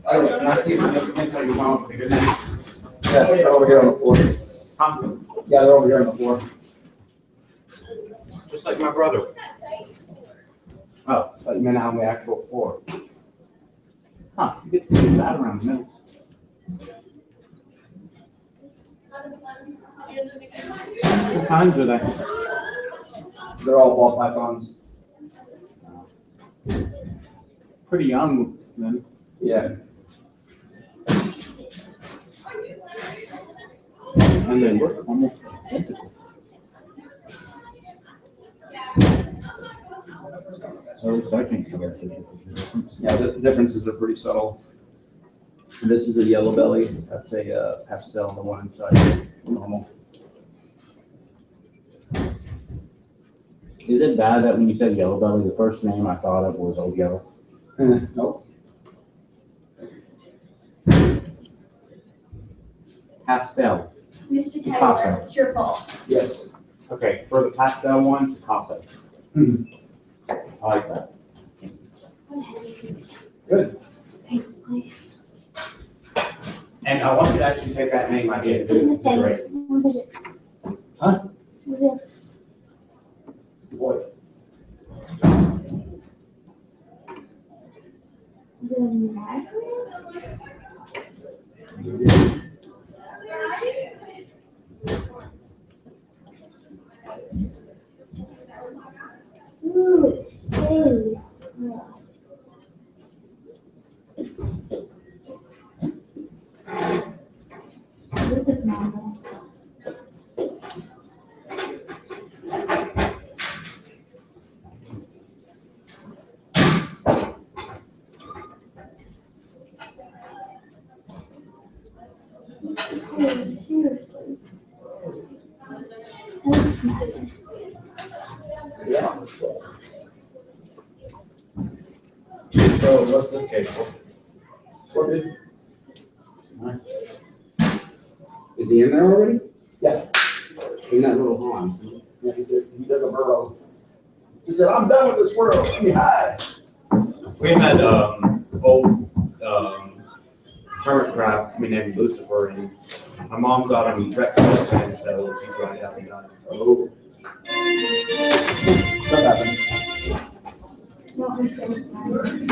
I see if there's anything you want to do. Yeah, they're over here on the floor. Yeah, they're over here on the floor. Just like my brother. Oh, but you meant on the actual floor. Huh, you get to do that around the middle. What kinds are they? They're all ball pythons. Pretty young then. Yeah. And they look almost identical. So at least I can tell the difference. Yeah, the differences are pretty subtle. This is a yellow belly. That's a pastel, and the one inside is normal. Is it bad that when you said yellow belly, the first name I thought of was Old Yellow? Nope. Pastel. Mr. Picasso. Taylor, it's your fault. Yes. Okay, for the pastel one, Picasso. I like that. Good. Thanks, please. And I want you to actually take that name I gave into consideration. What is it? Huh? What is this? Boy. Is it a magnet? Ooh, it stays. This is marvelous. Hey, seriously. Yeah. So what's this case for? Sorted. Is he in there already? Yeah. In that little Hans. Yeah, he did a burrow. He said, I'm done with this world. Let me hide. We had old hermit crab we named Lucifer, and my mom got him retinoid, and so he dried out and died. Oh. Stuff happens. No, I'm so sorry.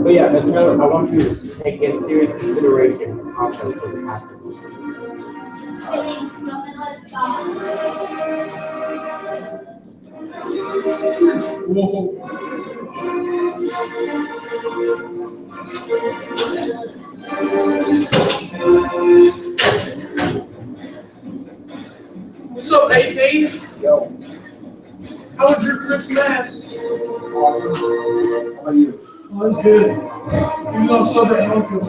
But yeah, Mr. Miller, I want you to take in serious consideration also for the pastel. What's up, AT? Yo. How was your Christmas? Awesome. How about you? Oh, it's good. Even though I'm still getting home from the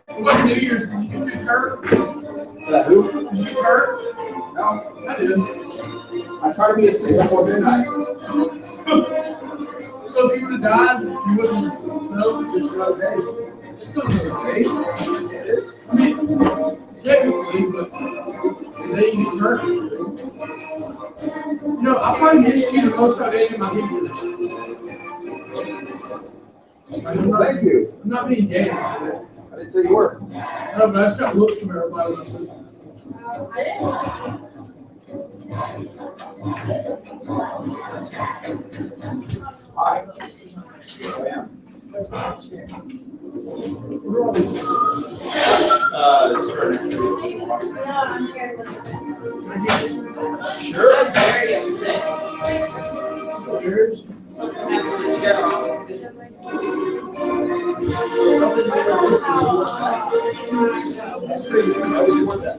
What about New Year's? Did you get too hurt? Who? Did you get hurt? No. I did. I tried to be a sick before midnight. So if you would have died, you wouldn't know. Just another day. It's still another day. It is. I mean, technically, but today you get hurt. No, I probably missed you the most out of any of my teachers. Thank you. I'm not being gay. I didn't say you were. No, but I just got looks from everybody when I said. Hi. I am. It's for next week. Sure. I'm very upset. Something happened with the chair office. Something different this year. That's pretty good. I would want that.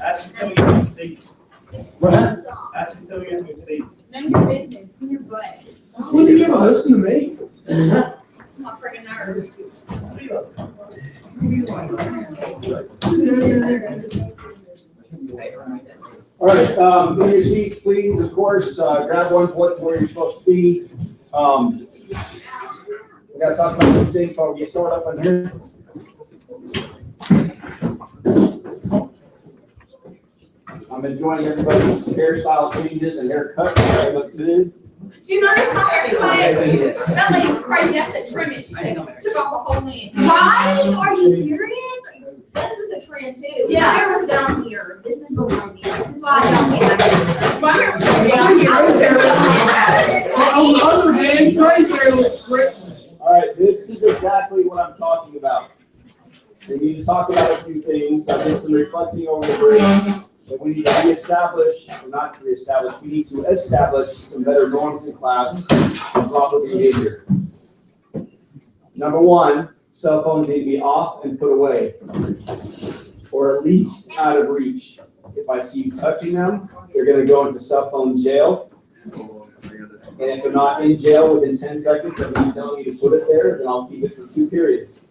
Asking somebody to move seats. What? Asking somebody to move seats. None of your business, in your butt. When you ever listen to me? My freaking nerves. All right, in your seats, please, of course, grab one foot where you're supposed to be. We gotta talk about some things before we get started up in here. I'm enjoying everybody's hairstyle changes and haircuts. They look good. Do you notice my haircut? That lady's crazy. I said trim it. She said, took off a whole length. Why? Are you serious? This is a trend too. Yeah. My hair was down here. This is below me. This is why I don't get my hair was down here. On the other hand, Trey's hair looks great. All right, this is exactly what I'm talking about. We need to talk about a few things. I did some reflecting over the break. But we need to reestablish, or not reestablish, we need to establish some better norms in class and proper behavior. Number one, cell phones need to be off and put away, or at least out of reach. If I see you touching them, you're going to go into cell phone jail. And if they're not in jail within 10 seconds of me telling you to put it there, then I'll keep it for 2 periods.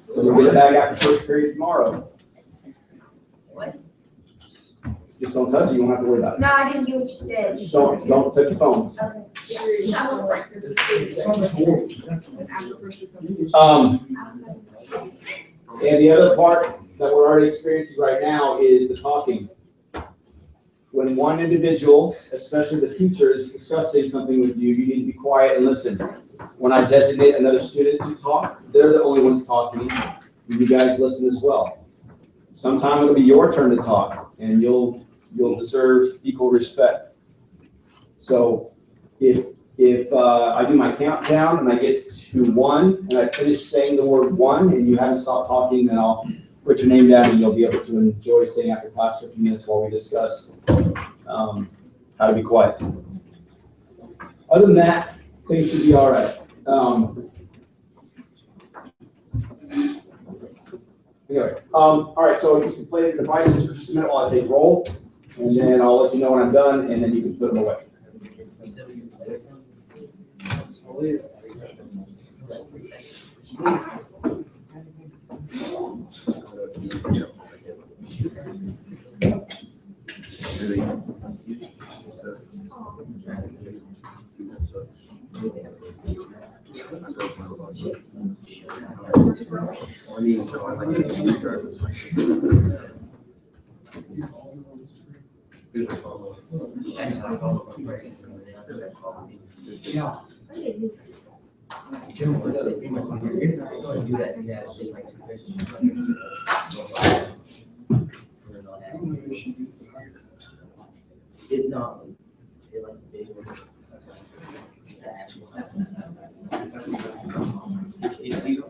So you'll get it back after first period tomorrow. What? Just don't touch it, you won't have to worry about it. No, I didn't get what you said. Don't touch your phone. And the other part that we're already experiencing right now is the talking. When one individual, especially the teacher, is discussing something with you, you need to be quiet and listen. When I designate another student to talk, they're the only ones talking. You guys listen as well. Sometime it'll be your turn to talk, and you'll deserve equal respect. So if I do my countdown and I get to 1 and I finish saying the word 1 and you haven't stopped talking, then I'll put your name down and you'll be able to enjoy staying after class for a few minutes while we discuss how to be quiet. Other than that, things should be all right. Anyway, all right, so you can play your devices for just a minute while I take roll, and then I'll let you know when I'm done, and then you can put them away.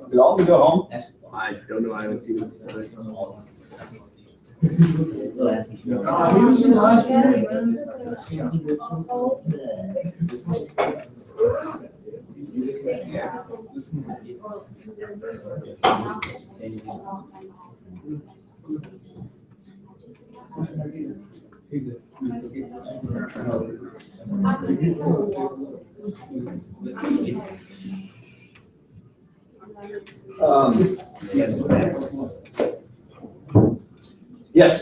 Did all of you go home? I don't know, I haven't seen it. Yes.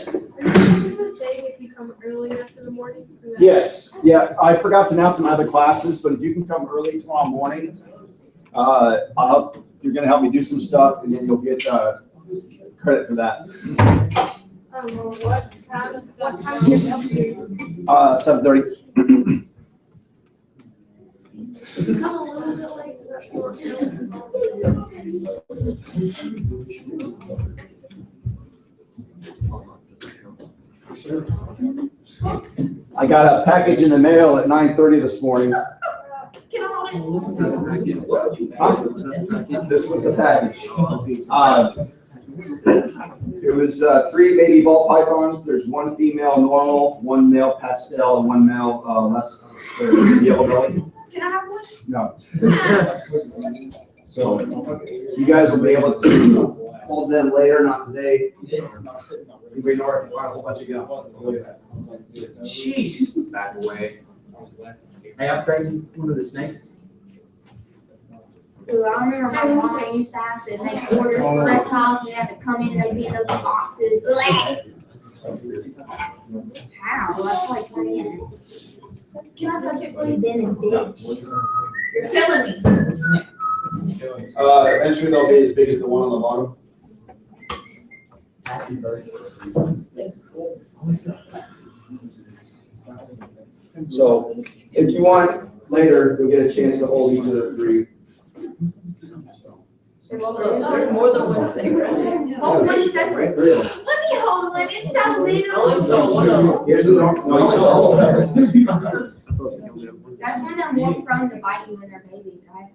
Are you doing a thing if you come early after the morning? Yes, yeah, I forgot to announce my other classes, but if you can come early tomorrow morning, you're gonna help me do some stuff, and then you'll get, credit for that. What time do you get up here? 7:30. Come a little bit late, that's short. I got a package in the mail at 9:30 this morning. Can I hold it? Huh? This was the package. It was 3 baby ball pythons. There's 1 female normal, 1 male pastel, and 1 male less yellow belly. Can I have one? No. So you guys will be able to hold them later, not today. You can ignore it if you find a whole bunch of gum. Look at that. Jeez. Back away. Hey, I'm training one of the snakes. Ooh, I remember my mom used to have to make orders for reptiles, and you had to come in, they'd be in those boxes. How? That's like 3 minutes. Can I touch it, please? Then a bitch. You're killing me. Eventually they'll be as big as the one on the bottom. So if you want, later, you'll get a chance to hold each of the 3. There's more than one snake right there. Hold one separate. Really? Let me hold one, it's so I only little. saw one of them. Here's the normal. No, you saw whatever. That's when they're more prone to bite you when they're babies, right?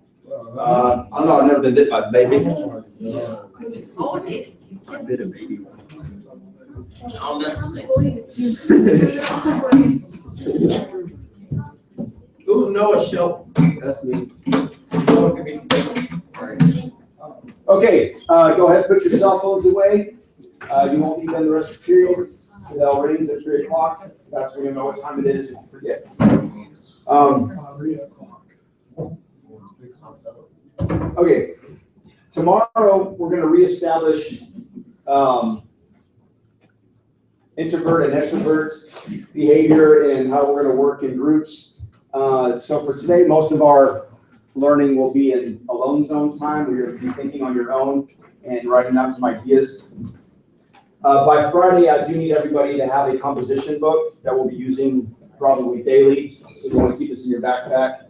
I've never been bit by a baby. Hold it. I bit a baby. I'll mess with snakes. Who's Noah Shelp? That's me. Okay, go ahead, put your cell phones away. You won't need them the rest of the period. The bell rings at 3 o'clock. That's when you know what time it is if you forget. Okay, tomorrow we're going to reestablish introvert and extrovert behavior and how we're going to work in groups. So for today, most of our learning will be in alone zone time, where you're going to be thinking on your own and writing down some ideas. By Friday, I do need everybody to have a composition book that we'll be using probably daily. So you want to keep this in your backpack.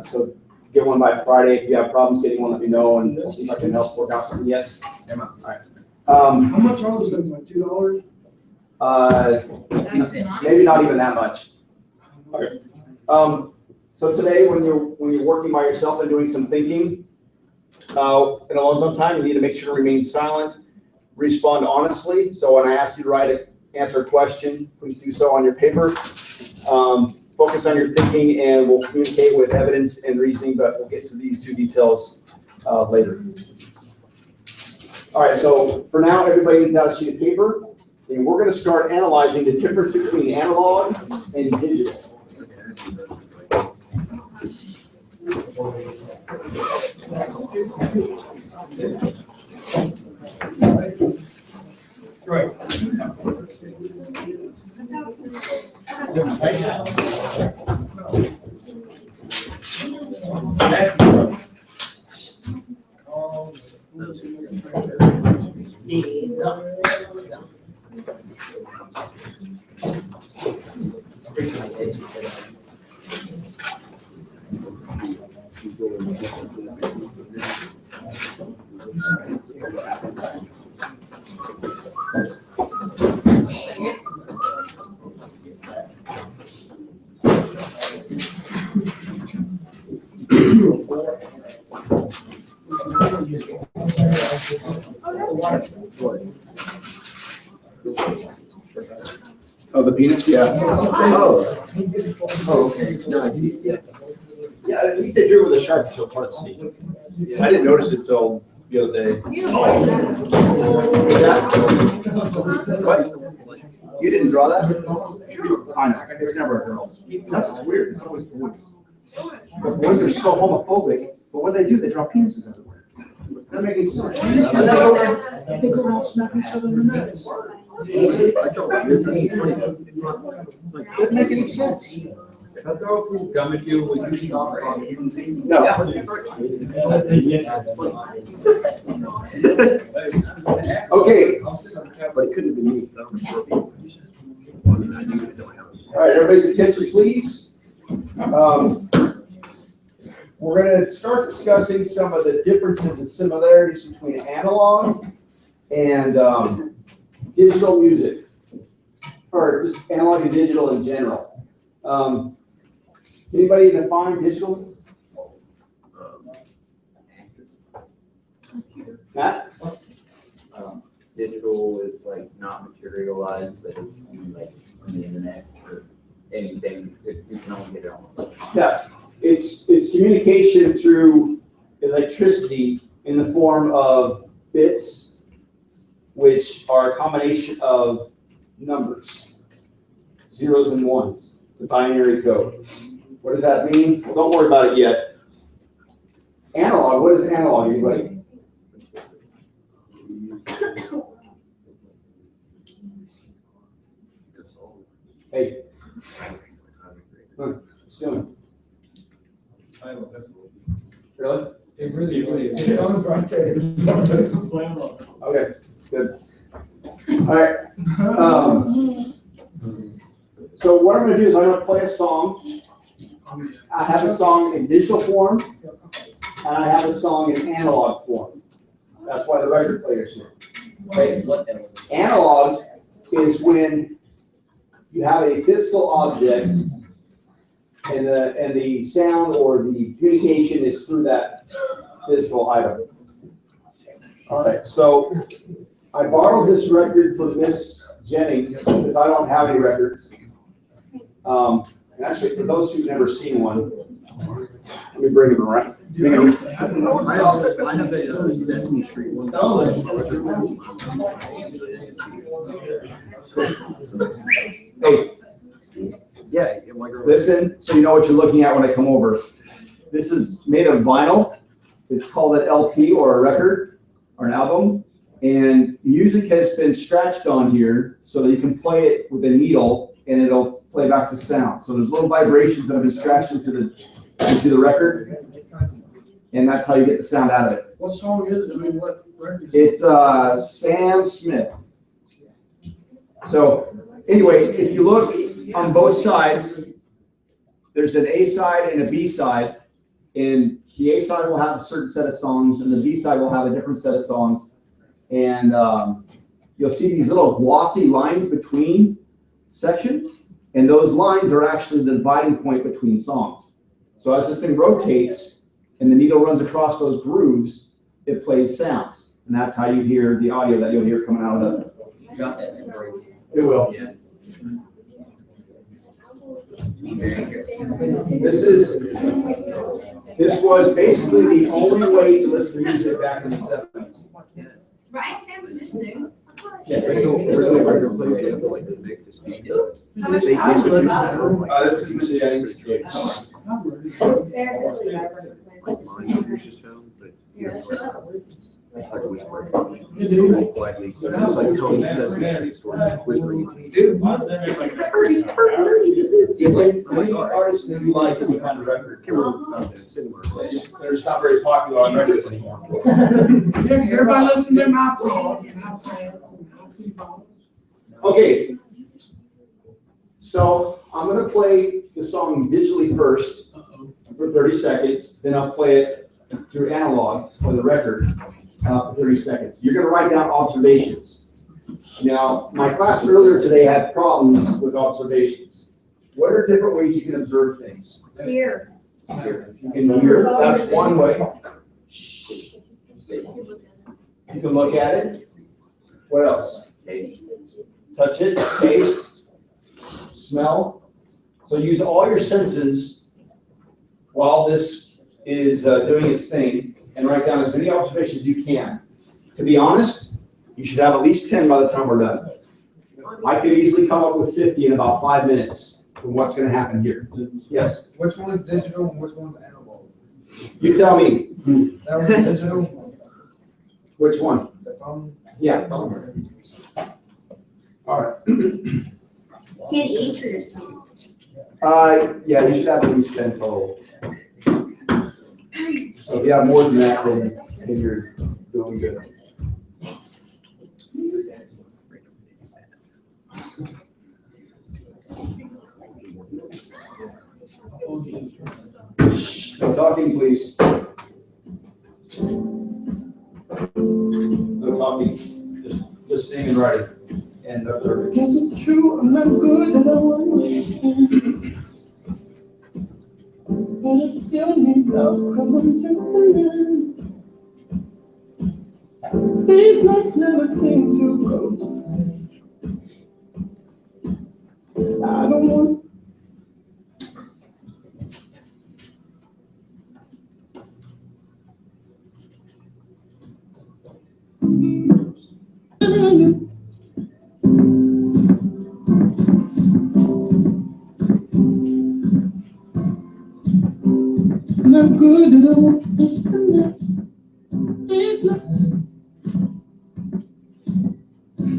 So get one by Friday. If you have problems getting one, let me know, and we'll see if I can help work out something. Yes? All right. How much are those things, like $2? Maybe not even that much. Okay. So today, when you're working by yourself and doing some thinking, in alone zone time, you need to make sure to remain silent, respond honestly. So when I ask you to answer a question, please do so on your paper. Focus on your thinking, and we'll communicate with evidence and reasoning, but we'll get to these 2 details later. All right, so for now, everybody needs out a sheet of paper, and we're going to start analyzing the difference between analog and digital. Right. Oh, the penis? Yeah. Oh, okay. No, I see. Yeah. Yeah, at least they drew with a Sharpie, so it's hard to see. I didn't notice it till the other day. You don't like that. What? You didn't draw that? I know, it's never a girl. That's what's weird, it's always boys. But boys are so homophobic, but what do? They draw penises everywhere. Doesn't make any sense. They go around smacking each other in the nuts. Doesn't make any sense. Have girls who gum at you when you talk about it? No. Okay. But it couldn't have been me. All right, everybody's attention, please. We're going to start discussing some of the differences and similarities between analog and digital music, or just analog and digital in general. Anybody define digital? Matt? Digital is like not materialized, but it's like on the internet or anything, you can only get it on. Yeah, it's communication through electricity in the form of bits, which are a combination of numbers, zeros and ones, the binary code. What does that mean? Well, don't worry about it yet. Analog, what is analog, anybody? Hey. What's doing? Really? It really, it comes right there. Okay, good. All right. So what I'm going to do is I'm going to play a song. I have a song in digital form, and I have a song in analog form. That's why the record player's here. Okay? Analog is when you have a physical object, and the sound or the communication is through that physical item. All right, so I borrowed this record from Miss Jennings because I don't have any records. And actually, for those who've never seen one, let me bring them around. I have the Sesame Street one. Hey, Yeah, my girl. listen, so you know what you're looking at when I come over. This is made of vinyl. It's called an LP or a record or an album. And music has been scratched on here so that you can play it with a needle and it'll play back the sound. So there's little vibrations that have been scratched into the record. And that's how you get the sound out of it. What song is it? I mean, what record? It's Sam Smith. So anyway, if you look on both sides, there's an A side and a B side. And the A side will have a certain set of songs and the B side will have a different set of songs. And you'll see these little glossy lines between sections. And those lines are actually the dividing point between songs. So as this thing rotates and the needle runs across those grooves, it plays sounds. And that's how you hear the audio that you'll hear coming out of it. Got that. It will. This was basically the only way to listen to music back in the 70s. Right, Sam's new. This is Miss Jennings. It's like whispering. Quietly. It's like Tony Sesame Street story, whispering. Any artists that you like any kind of record? They're just not very popular on records anymore. Everybody listen to my song. Okay. So I'm going to play the song digitally first for 30 seconds. Then I'll play it through analog for the record for 30 seconds. You're going to write down observations. Now, my class earlier today had problems with observations. What are different ways you can observe things? Here. You can hear. That's one way. You can look at it. What else? Touch it, taste, smell. So use all your senses while this is doing its thing and write down as many observations as you can. To be honest, you should have at least 10 by the time we're done. I could easily come up with 50 in about 5 minutes from what's gonna happen here. Yes, Which one is digital and which one's analog? you tell me, That one's digital, which one? the phone. Yeah. All right. 10 each or just 10? Yeah, you should have at least 10 total. So if you have more than that, then you're doing good. No talking, please. No talking, just listening and writing. And observing. Because it's true, I'm not good and I want you. But I still need love, cause I'm just a man. These nights never seem to go to plan. I don't want. Not good at all, it's the night. There's nothing.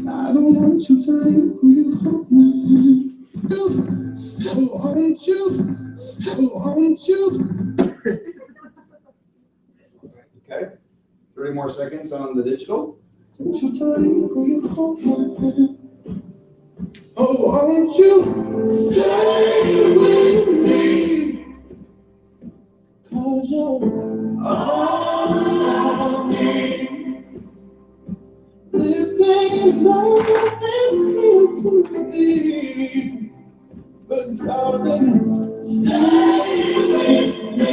I don't want you to leave, will you hold my hand? Do, so won't you, so won't you? Okay, 30 more seconds on the digital. Won't you to leave, will you hold my hand? Oh, won't you stay with me? Cause you're all of me. This ain't love, it's to see. But darling, stay with me.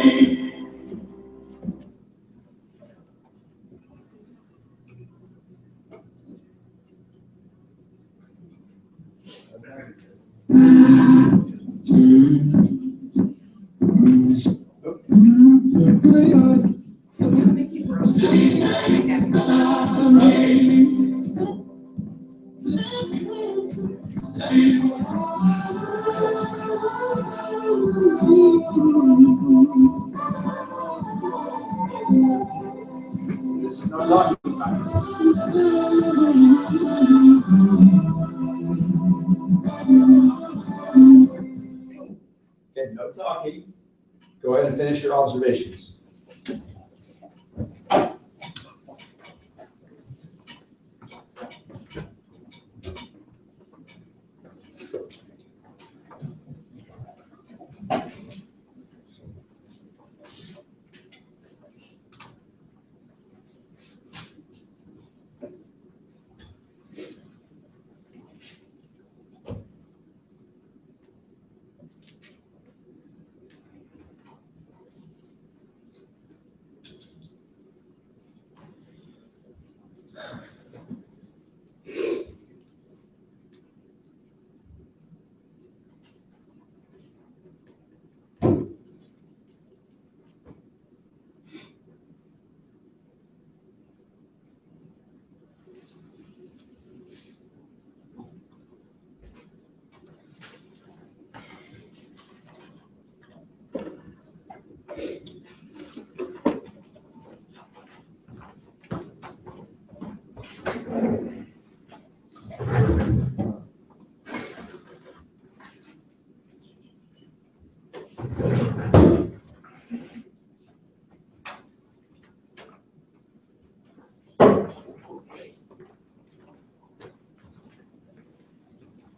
This is not talking time. Okay, no talking. Go ahead and finish your observations.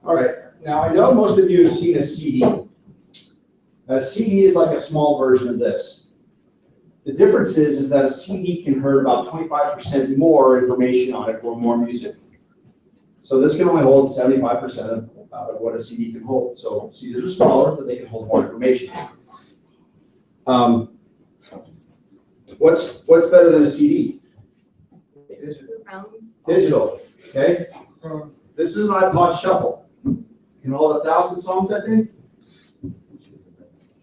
All right, now I know most of you have seen a CD. A CD is like a small version of this. The difference is that a CD can hold about 25% more information on it or more music. So this can only hold 75% of what a CD can hold. So CDs are smaller, but they can hold more information. What's better than a CD? Digital, okay? This is an iPod Shuffle. Can hold 1,000 songs, I think.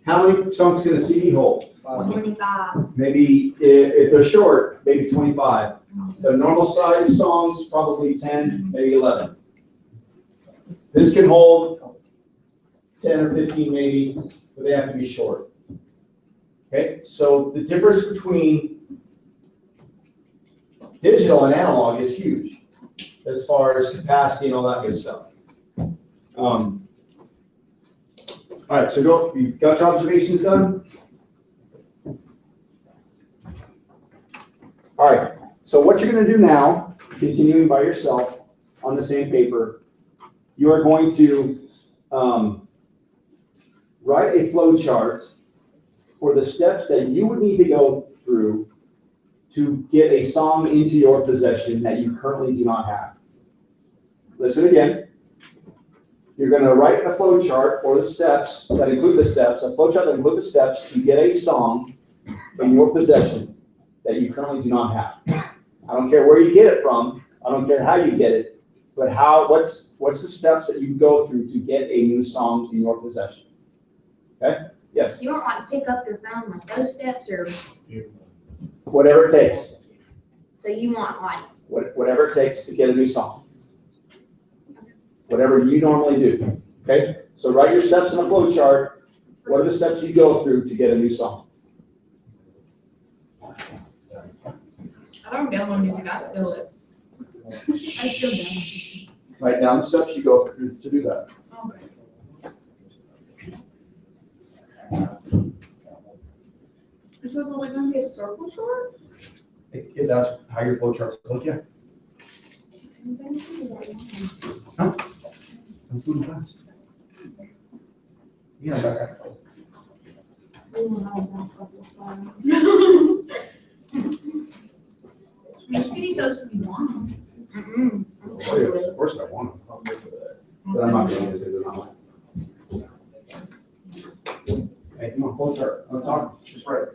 How many songs can a CD hold? 25. Maybe, if they're short, maybe 25. The normal size songs, probably 10, maybe 11. This can hold 10 or 15 maybe, but they have to be short. Okay, so the difference between digital and analog is huge as far as capacity and all that good stuff. All right, so you've got your observations done? All right, so what you're going to do now, continuing by yourself on the same paper, you are going to write a flow chart for the steps that you would need to go through to get a song into your possession that you currently do not have. Listen again. You're going to write a flow chart for the steps that include the steps, a flow chart that includes the steps to get a song in your possession that you currently do not have. I don't care where you get it from. I don't care how you get it, but what's the steps that you go through to get a new song in your possession? Okay? Yes? You want like pick up your phone, like those steps, or Whatever it takes. so you want like, Whatever it takes to get a new song. Whatever you normally do. Okay? So write your steps in a flow chart. What are the steps you go through to get a new song? I don't download music, I steal it. I still download. Write down the steps you go through to do that. Okay. So it's only gonna be a circle short? If that's how your flow charts look, yeah. Huh? Let's move fast. Yeah, back up. You can eat those if you want. Oh, yeah, of course I want them. But I'm not going to do it on Hey, come on, flow chart. I'm talking. Just right.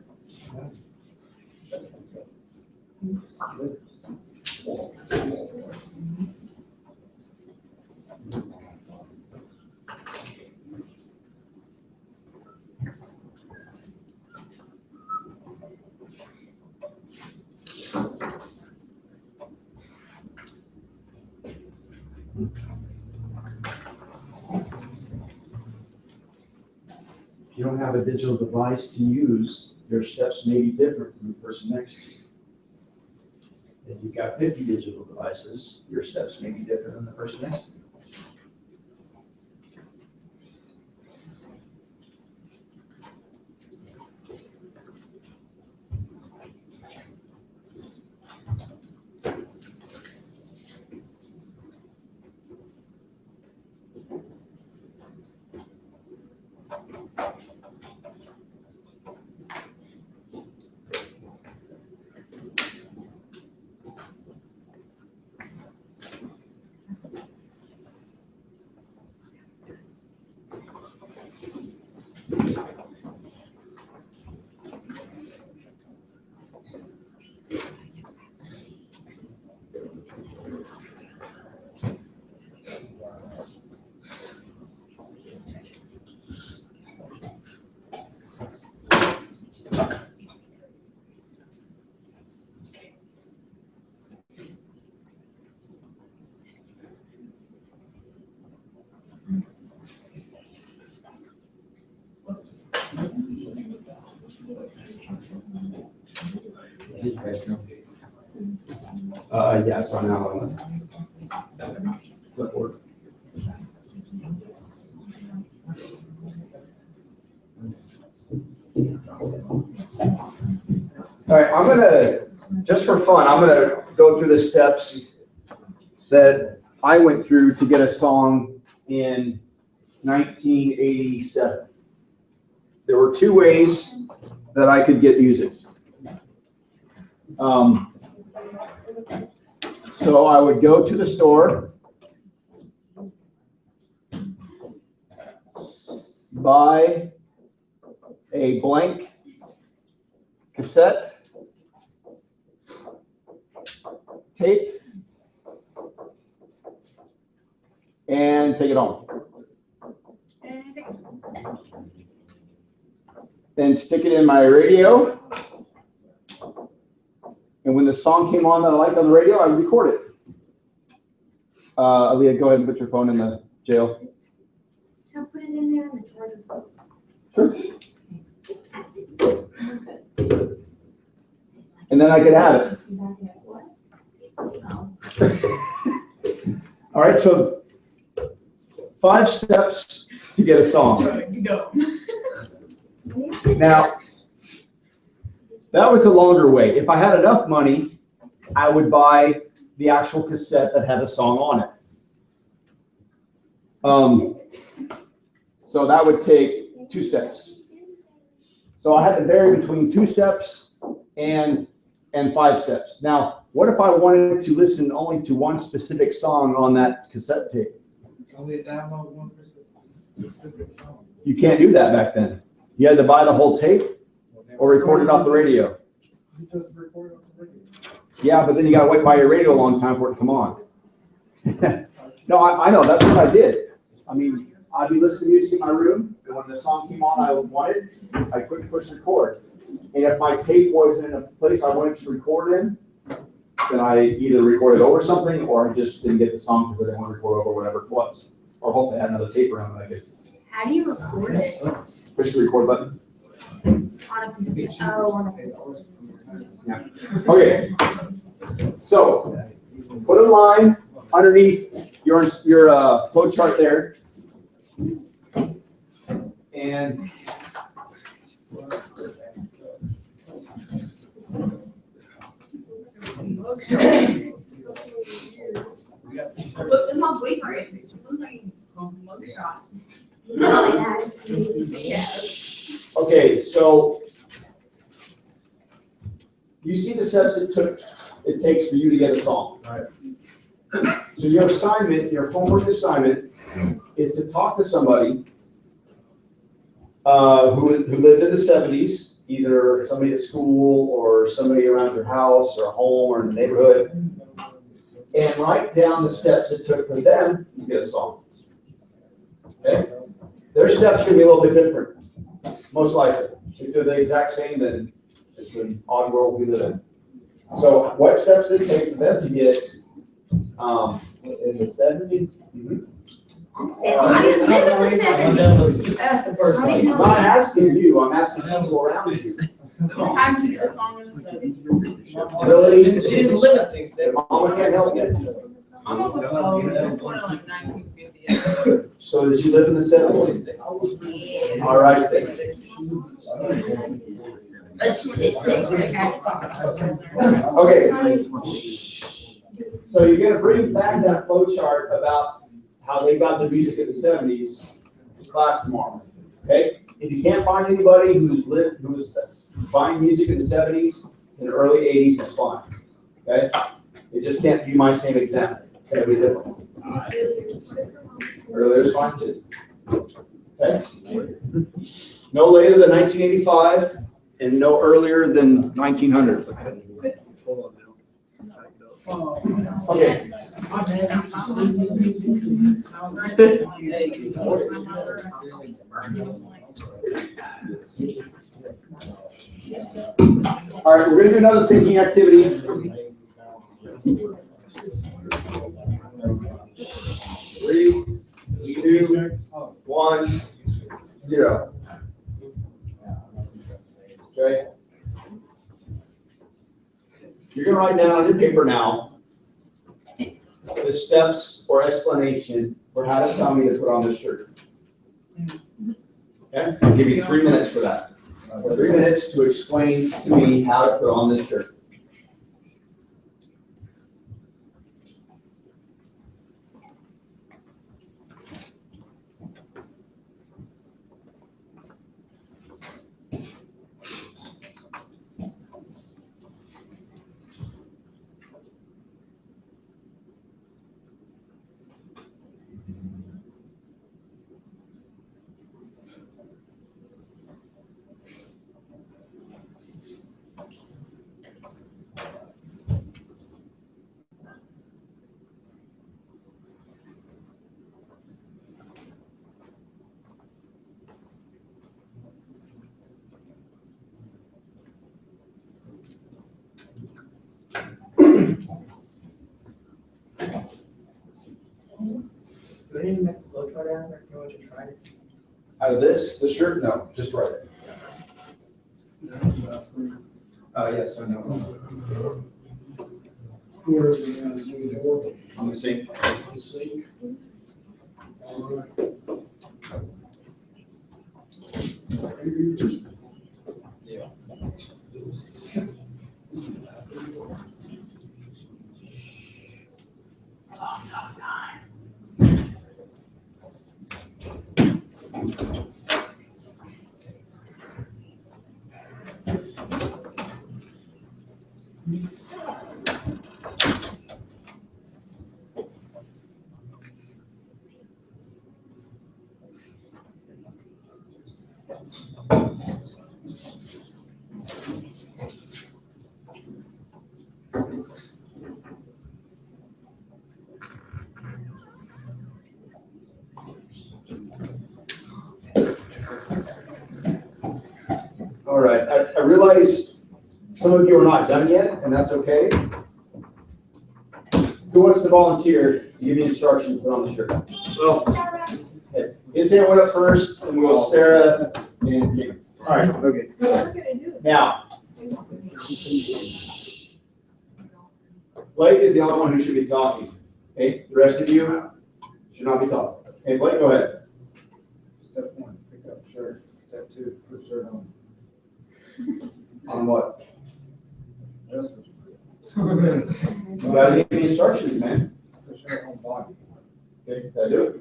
If you don't have a digital device to use, your steps may be different from the person next to you. If you've got 50 digital devices, your steps may be different than the person next to you. Yes, on that one. Clipboard. All right, I'm gonna, just for fun, I'm gonna go through the steps that I went through to get a song in 1987. There were two ways that I could get music. So I would go to the store, buy a blank cassette, tape, and take it home. Then stick it in my radio. And when the song came on that I liked on the radio, I would record it. Aaliyah, go ahead and put your phone in the Jail. I'll put it in there in the charger. Sure. And then I could have it. All right, so 5 steps to get a song. Go. Now, that was a longer way. If I had enough money, I would buy the actual cassette that had the song on it. So that would take 2 steps. So I had to vary between 2 steps and 5 steps. Now, what if I wanted to listen only to one specific song on that cassette tape? Only download one specific song. You can't do that back then. You had to buy the whole tape or record it off the radio. You just record off the radio. Yeah, but then you gotta wait by your radio a long time for it to come on. No, I know, that's what I did. I mean, I'd be listening to music in my room, and when the song came on I wanted, I'd quickly push record. And if my tape was in a place I wanted to record in, then I either recorded over something or I just didn't get the song because I didn't want to record over whatever it was. Or hope they had another tape around that I could How do you record it? push the record button. On a PC? Oh, on a PC. Yeah. Okay. So, put a line underneath your flow chart there. And Look, it's my boyfriend. It looks like a mugshot. Yeah. okay, so you see the steps it takes for you to get a song. Right. So your assignment, your homework assignment, is to talk to somebody who lived in the 70s, either somebody at school or somebody around your house or home or in the neighborhood, and write down the steps it took for them to get a song. Okay? Their steps are going to be a little bit different, most likely. If they're the exact same, then it's an odd world we live in. So what steps did it take for them to get in the 70s? I didn't live in the 70s. Ask the person. I didn't know I'm not that. asking you, I'm asking people around you. I'm to get a song in the 70s. Really? She didn't live at things there. Mama can't help you. I'm almost born in like 1950. So did you live in the 70s? All right. Okay. So you're gonna bring back that flow chart about how they got the music in the 70s to class tomorrow. Okay? If you can't find anybody who was buying music in the 70s and early 80s, it's fine. Okay? It just can't be my same example. It's gonna be different. Earlier is fine too. Okay? No later than 1985 and no earlier than 1900. Okay. All right, we're gonna do another thinking activity. 3, 2, 1, 0. Okay. You're gonna write down on your paper now the steps or explanation for how to tell me to put on this shirt. Okay, I'll give you 3 minutes for that. 3 minutes to explain to me how to put on this shirt. Out of this shirt? No, just right there. Yes, I know. Where is it gonna do the work? On the sink. The sink. All right. All right, I realize some of you are not done yet, and that's okay. Who wants to volunteer to give me instructions to put on the shirt? Well, his hand went up first, and we'll Sarah and Jim. All right, okay. Now, Blake is the only one who should be talking. Okay, the rest of you should not be talking. Okay, Blake, go ahead. Step 1, pick up shirt. Step 2, put shirt on. On what? Just You gotta give me instructions, man. put shirt on body. Okay, did I do it?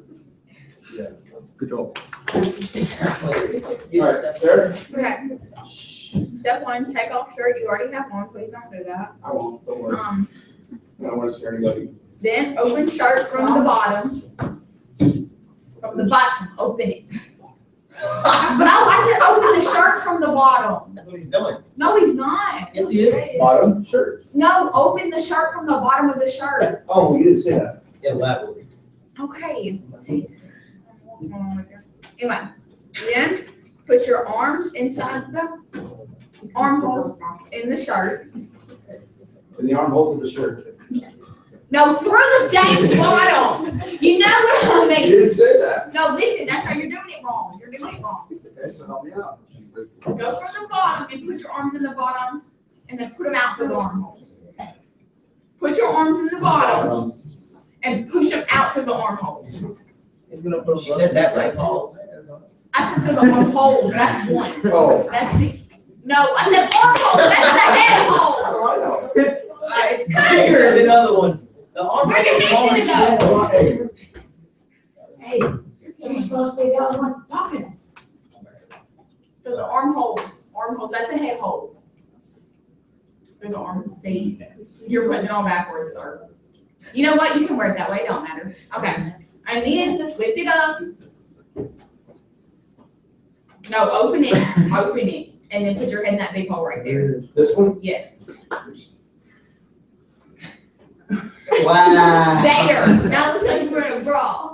Yeah. Good job. All right, Sarah? Okay. Step 1, take off shirt you already have on, please don't do that. I won't, don't worry. I don't want to scare anybody. Then open shirt from the bottom. From the bottom, open it. No, I said open the shirt from the bottom. That's what he's doing. No, he's not. Yes, he is. Bottom shirt. No, open the shirt from the bottom of the shirt. Oh, you didn't say that. Elaborate. Okay. Anyway, then put your arms inside the armholes in the shirt. In the armholes of the shirt. No, through the dang bottom. You know what I You mean? didn't say that. No, listen, that's how you're doing it wrong. You're doing it wrong. Okay, so help me out. Go from the bottom and put your arms in the bottom and then put them out through the armholes. Put your arms in the bottom and push them out through the armholes. She said that right, Paul. I said through the armholes, that's one. Oh. That's 6. No, I said armholes, that's the head hole. Oh, I know. It's bigger than other ones. The arm. Bring your hands in the Hey, She's supposed to be the only one talking. through the armholes, that's a head hole. Through the armholes, see, you're putting it all backwards, sir. You know what, you can wear it that way, it don't matter. Okay, and then lift it up. No, open it, and then put your head in that big hole right there. this one? Yes. Wow. There, now it looks like you're wearing a bra.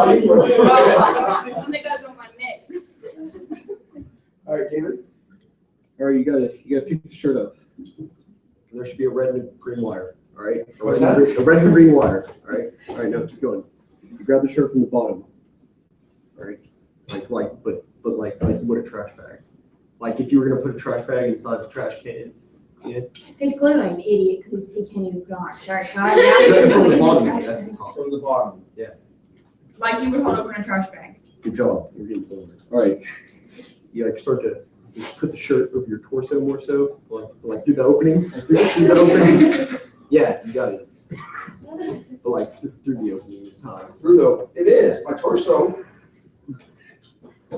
One that goes on my neck. All right, David. All right, you gotta pick the shirt up. There should be a red and green wire, all right? What's that? A red and green wire, all right? All right, now keep going. You grab the shirt from the bottom, all right? But like you would a trash bag. Like if you were gonna put a trash bag inside the trash can, yeah? He's clearly an idiot because he can't even put on a shirt. So From the bottom, that's the top. From the bottom. Yeah, Like you would hold open a trash bag. good job. You're getting somewhere. All right, you like start to put the shirt over your torso more so, like through the opening, through the opening. Yeah, you got it. But like through the opening this time. It is, my torso.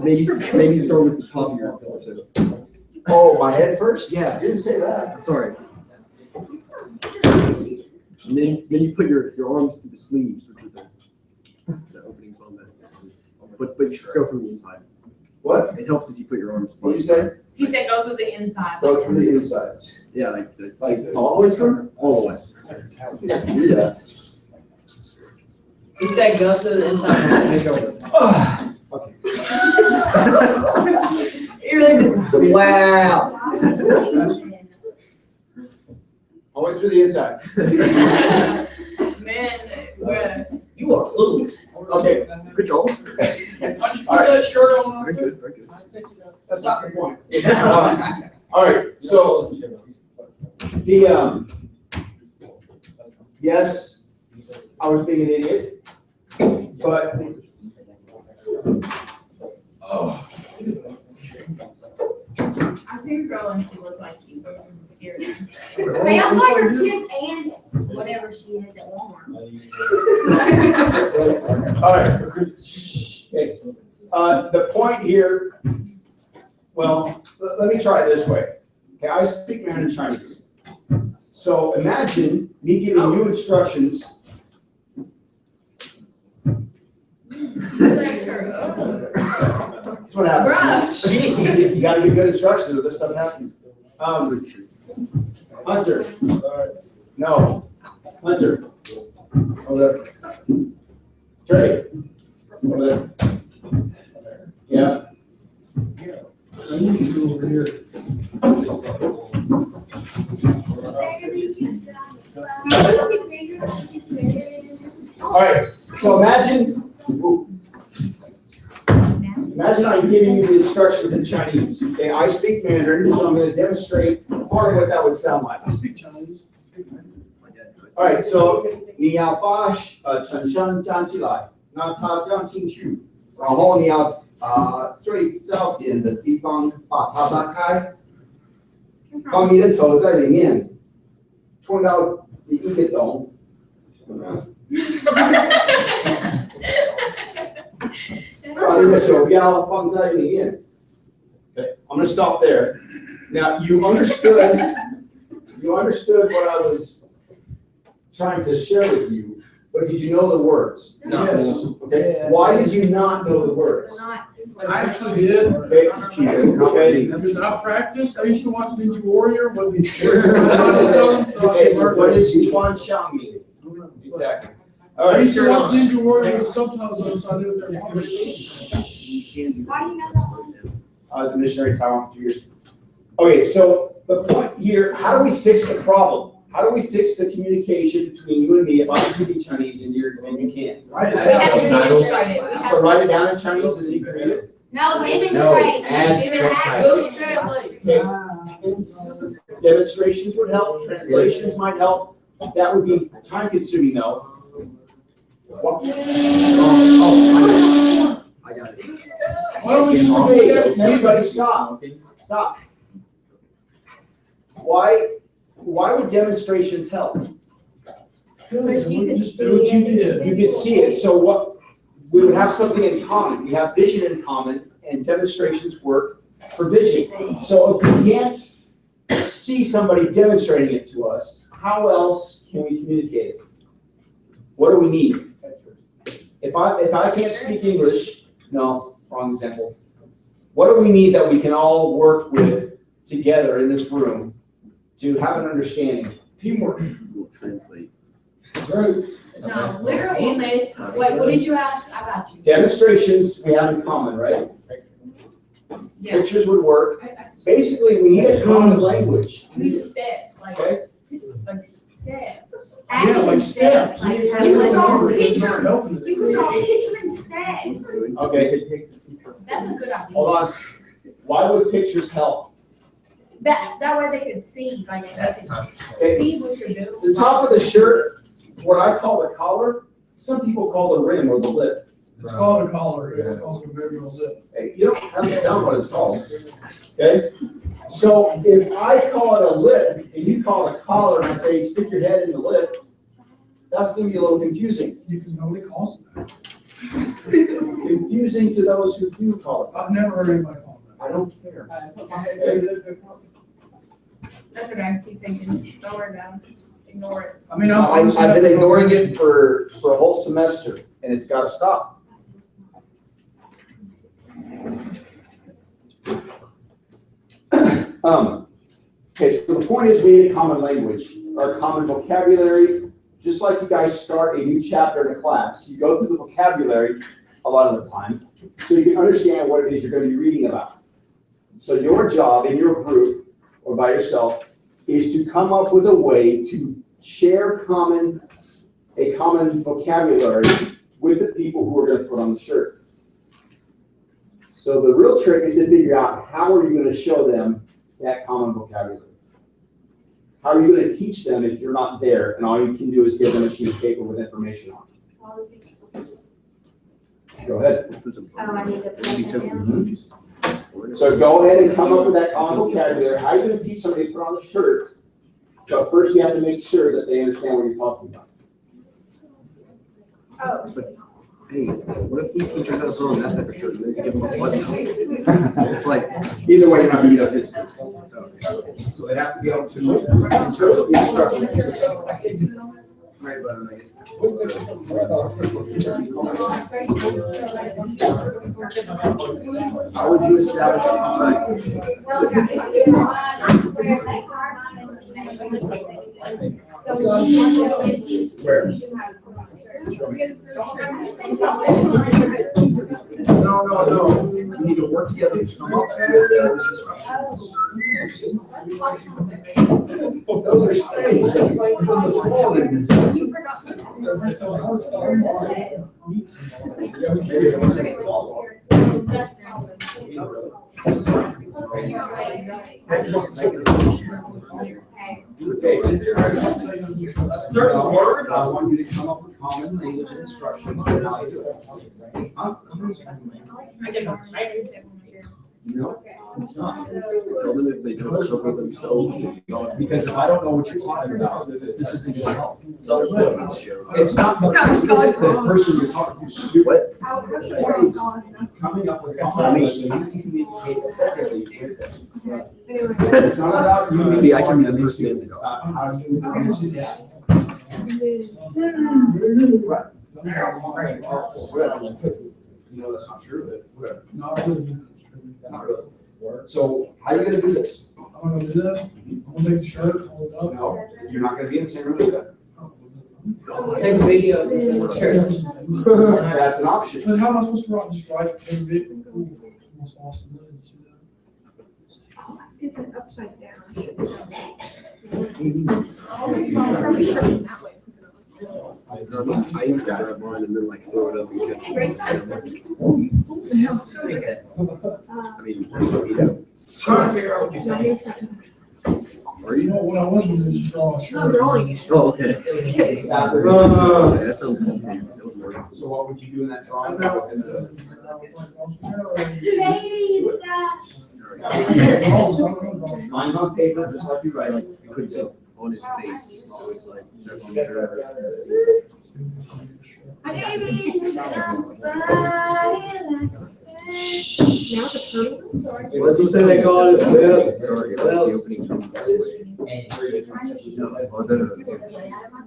Maybe start with the top of your torso. Oh, my head first? Yeah. You didn't say that. Sorry. And then you put your arms through the sleeves, which are the openings on that. But you should go from the inside. What? It helps if you put your arms. What did you say? He said go through the inside. Go through the inside. Yeah, Like all the way through? All the way. Yeah. He said go to the inside and make over. Okay. You really did. Wow. I went through the inside. men, with. You are clueless. Okay. Good job. Why don't you put that shirt on? Very good, very good. That's not the point. All right, so the, yes, I was being an idiot, but Oh. I see a girl and she looks like you, I'm scared. Hey, I saw your kids and whatever she is at Walmart. all right. Okay. The point here, well, let me try it this way. Okay, I speak Mandarin Chinese. So imagine me giving you instructions. That's what happens. You gotta give good instructions or this stuff happens. Hunter. No. Hunter. Over there. Trey. Over there. Yeah. Over here. All right, so imagine I'm giving you the instructions in Chinese. Okay, I speak Mandarin, so I'm going to demonstrate part of what that would sound like. I speak Chinese. All right, so 你要把陈生站起来，那他站进去，然后你要最照边的地方把它打开，把你的头在里面，冲到第一个洞。把你的手标放在里面。Okay, I'm going to stop there. Now you understood what I was trying to share with you, but did you know the words? No. Yes. Okay. Why did you not know the words? I actually did. Okay. Okay. Because I practiced, I used to watch Ninja Warrior with these words on his own, so I Okay. could learn. What does Yuan Xiang mean? Exactly. All I right. used to watch Ninja Warrior with subtitles on, so I knew what they were. Why do you know that one? I was a missionary in Taiwan for 2 years. Okay, so the point here, how do we fix the problem? How do we fix the communication between you and me if I'm speaking Chinese and you can't? Right. We have to demonstrate it. We have So write it down in Chinese and then you can read it. No, demonstrate. Okay. Demonstrations would help, translations might help. That would be time consuming though. I got it. Why don't we just Okay, repeat that? everybody stop. Stop. Why would demonstrations help? Just do what you did. You can see it. So what, we would have something in common. We have vision in common and demonstrations work for vision. So if we can't see somebody demonstrating it to us, how else can we communicate it? What do we need? If I can't speak English, no, wrong example. What do we need that we can all work with together in this room to have an understanding? Teamwork. We'll translate. No, literalness, wait, what did you ask? I got you. Demonstrations we have in common, right? Yeah. Pictures would work. Basically, we need a common language. We need steps, like Okay? steps. Yeah, like steps. Like, You you could draw a can picture. start helping it. You could draw a picture in steps. Okay. That's a good idea. Hold on. Why would pictures help? That way they could see, like, they could Okay. see what you're doing. The top of the shirt, what I call the collar, some people call the rim or the lip. It's called a collar, yeah, it's also a variable zip. Hey, you don't have to tell what it's called. Okay? So if I call it a lip and you call it a collar and I say stick your head in the lip, that's gonna be a little confusing. Because nobody calls it that. Confusing to those who do call it. I've never heard anybody call it I don't care. That's what I keep thinking, don't worry about it, ignore it. that. I mean, I've been ignoring it for a whole semester and it's gotta stop. Okay, so the point is we need a common language, or a common vocabulary. Just like you guys start a new chapter in a class, you go through the vocabulary a lot of the time, so you can understand what it is you're going to be reading about. So your job in your group, or by yourself, is to come up with a way to share common a common vocabulary with the people who are going to put on the shirt. So the real trick is to figure out how are you going to show them that common vocabulary. How are you going to teach them if you're not there and all you can do is give them a sheet of paper with information on it? Go ahead. I need to put that down. So go ahead and come up with that common vocabulary. How are you going to teach somebody to put on the shirt? But first you have to make sure that they understand what you're talking about. Hey, what if we teach her how to put on that type of shirt, and then you give them a button? It's like, Either way, you're not going to get this. So they have to be able to interpret the instructions. right button, right? How would you establish No. We need to work together to come up with those instructions. Those are things that like from the small end. A certain word, I want you to come up with common language and instructions on how to do it. Huh? No, it's not. Tell them if they don't cover themselves. Because if I don't know what you're talking about, this isn't gonna help. So it's not the person you're talking to, stupid. It's coming up with common language so you can communicate effectively with them. It's not about you. See, I can be the person in the How do you understand that? No, that's not true, but whatever. Not really. So how are you gonna do this? I'm gonna do that. I'm gonna take the shirt, hold it up. No, you're not going to be in the same room with them. Take a video of the shirt. That's an option. But how am I supposed to write, just write every bit? Almost awesome. Oh, I did that upside down. I used to grab mine and then like throw it up and catch it. I mean, that's what we do. Trying to figure out what you're saying. Are you? What I was gonna do is just draw a shirt. Oh, okay. That sounds complicated. So what would you do in that drawing? Lines on paper, just like you write. You put it on his face, so it's like, that's on shirt. What's he say they call it? Sorry, the opening from this way. Oh,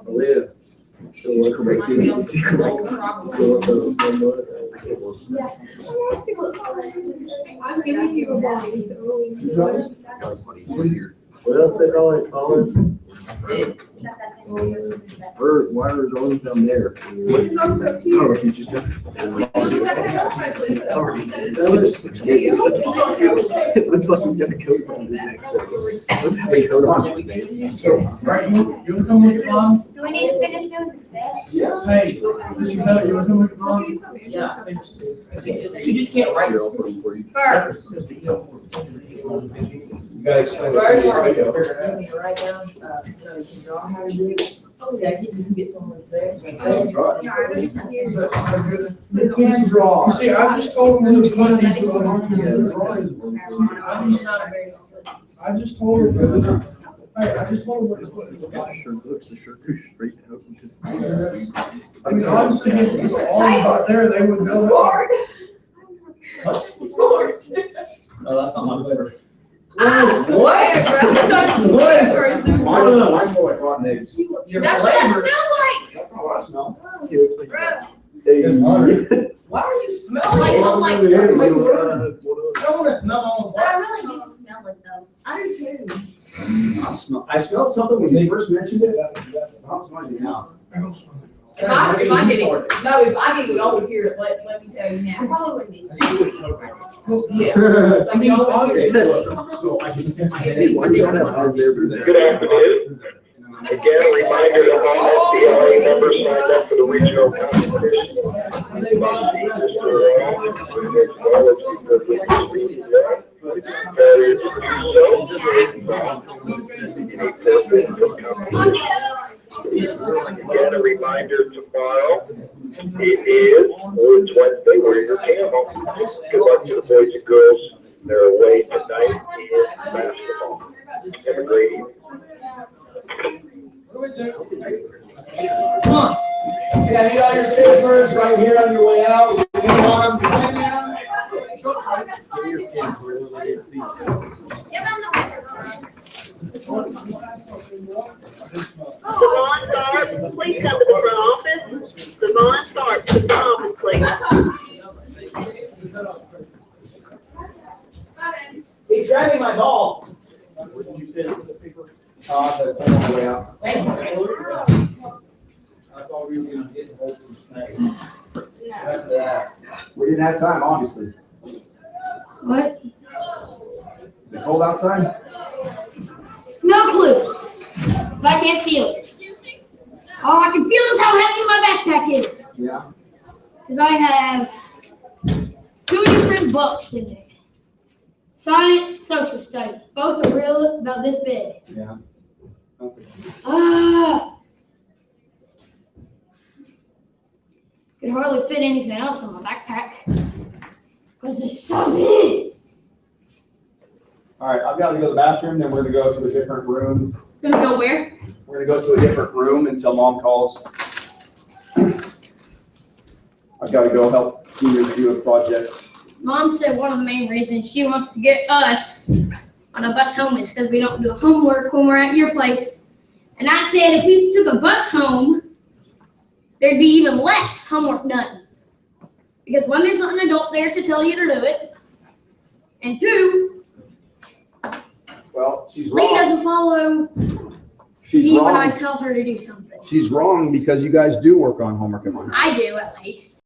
Live. I'm giving you a body. What else they call it, Colin? Why are his arms down there? Oh, he's just. Sorry. It looks like he's got a coat on his neck. Look how he's holding on. Right, you wanna come look at mine? Do we need to finish doing the steps? Hey, Mr. Bell, you wanna come look at mine? Yeah. You just can't write. Here, I'll put him for you. First. You gotta explain. First, you need to write down, so you can draw how to do it. Second, you can get someone's there. Is that good? You see, I just told him it was one of these little I just told her, hey, I just told her what to put. The shirt goes straight out and just. I mean, honestly, if it's all out there, they would know. No, that's not my flavor. Mine's more like rotten eggs. That's what I smell like. That's not what I smell. Why are you smelling Like, it? oh my I don't God. want to smell on But I really need to smell it though. I do too. I smelled something when they first mentioned it. I don't smell it now. I don't smell it. If I did it, no, if I did it, y'all would hear it, let me tell you now. Probably wouldn't be. Well, yeah, like y'all would hear it. So I just. Why do you have eyes there for that? Good afternoon. Again, a reminder that all SBLA members signed up for the regional competition. Again, a reminder tomorrow, it is Woods Wednesday, wear your camo. Good luck to the boys and girls. They're away tonight in basketball. Have a great evening. Come on. Yeah, need all your papers right here on your way out. Savon Tharp, please come to the front office. Savon Tharp, to the office, please. He's grabbing my ball. What did you say to the paper? That's on the way out. I thought we were gonna get the whole thing. We didn't have time, obviously. What? Is it cold outside? No clue. 'Cause I can't feel it. All I can feel is how heavy my backpack is. Yeah. Because I have 2 different books in it. Science, social studies. Both are real about this big. Yeah. Could hardly fit anything else in my backpack. Because it's so big. All right, I've got to go to the bathroom, then we're gonna go to a different room. Gonna go where? We're gonna go to a different room until mom calls. I've got to go help seniors do a project. Mom said one of the main reasons she wants to get us on a bus home is because we don't do homework when we're at your place. And I said if we took a bus home, there'd be even less homework done. Because one, there's not an adult there to tell you to do it. And 2, Well, she's Lee wrong. doesn't follow She's me when I wrong. tell her to do something. She's wrong because you guys do work on homework at mine. I do, at least.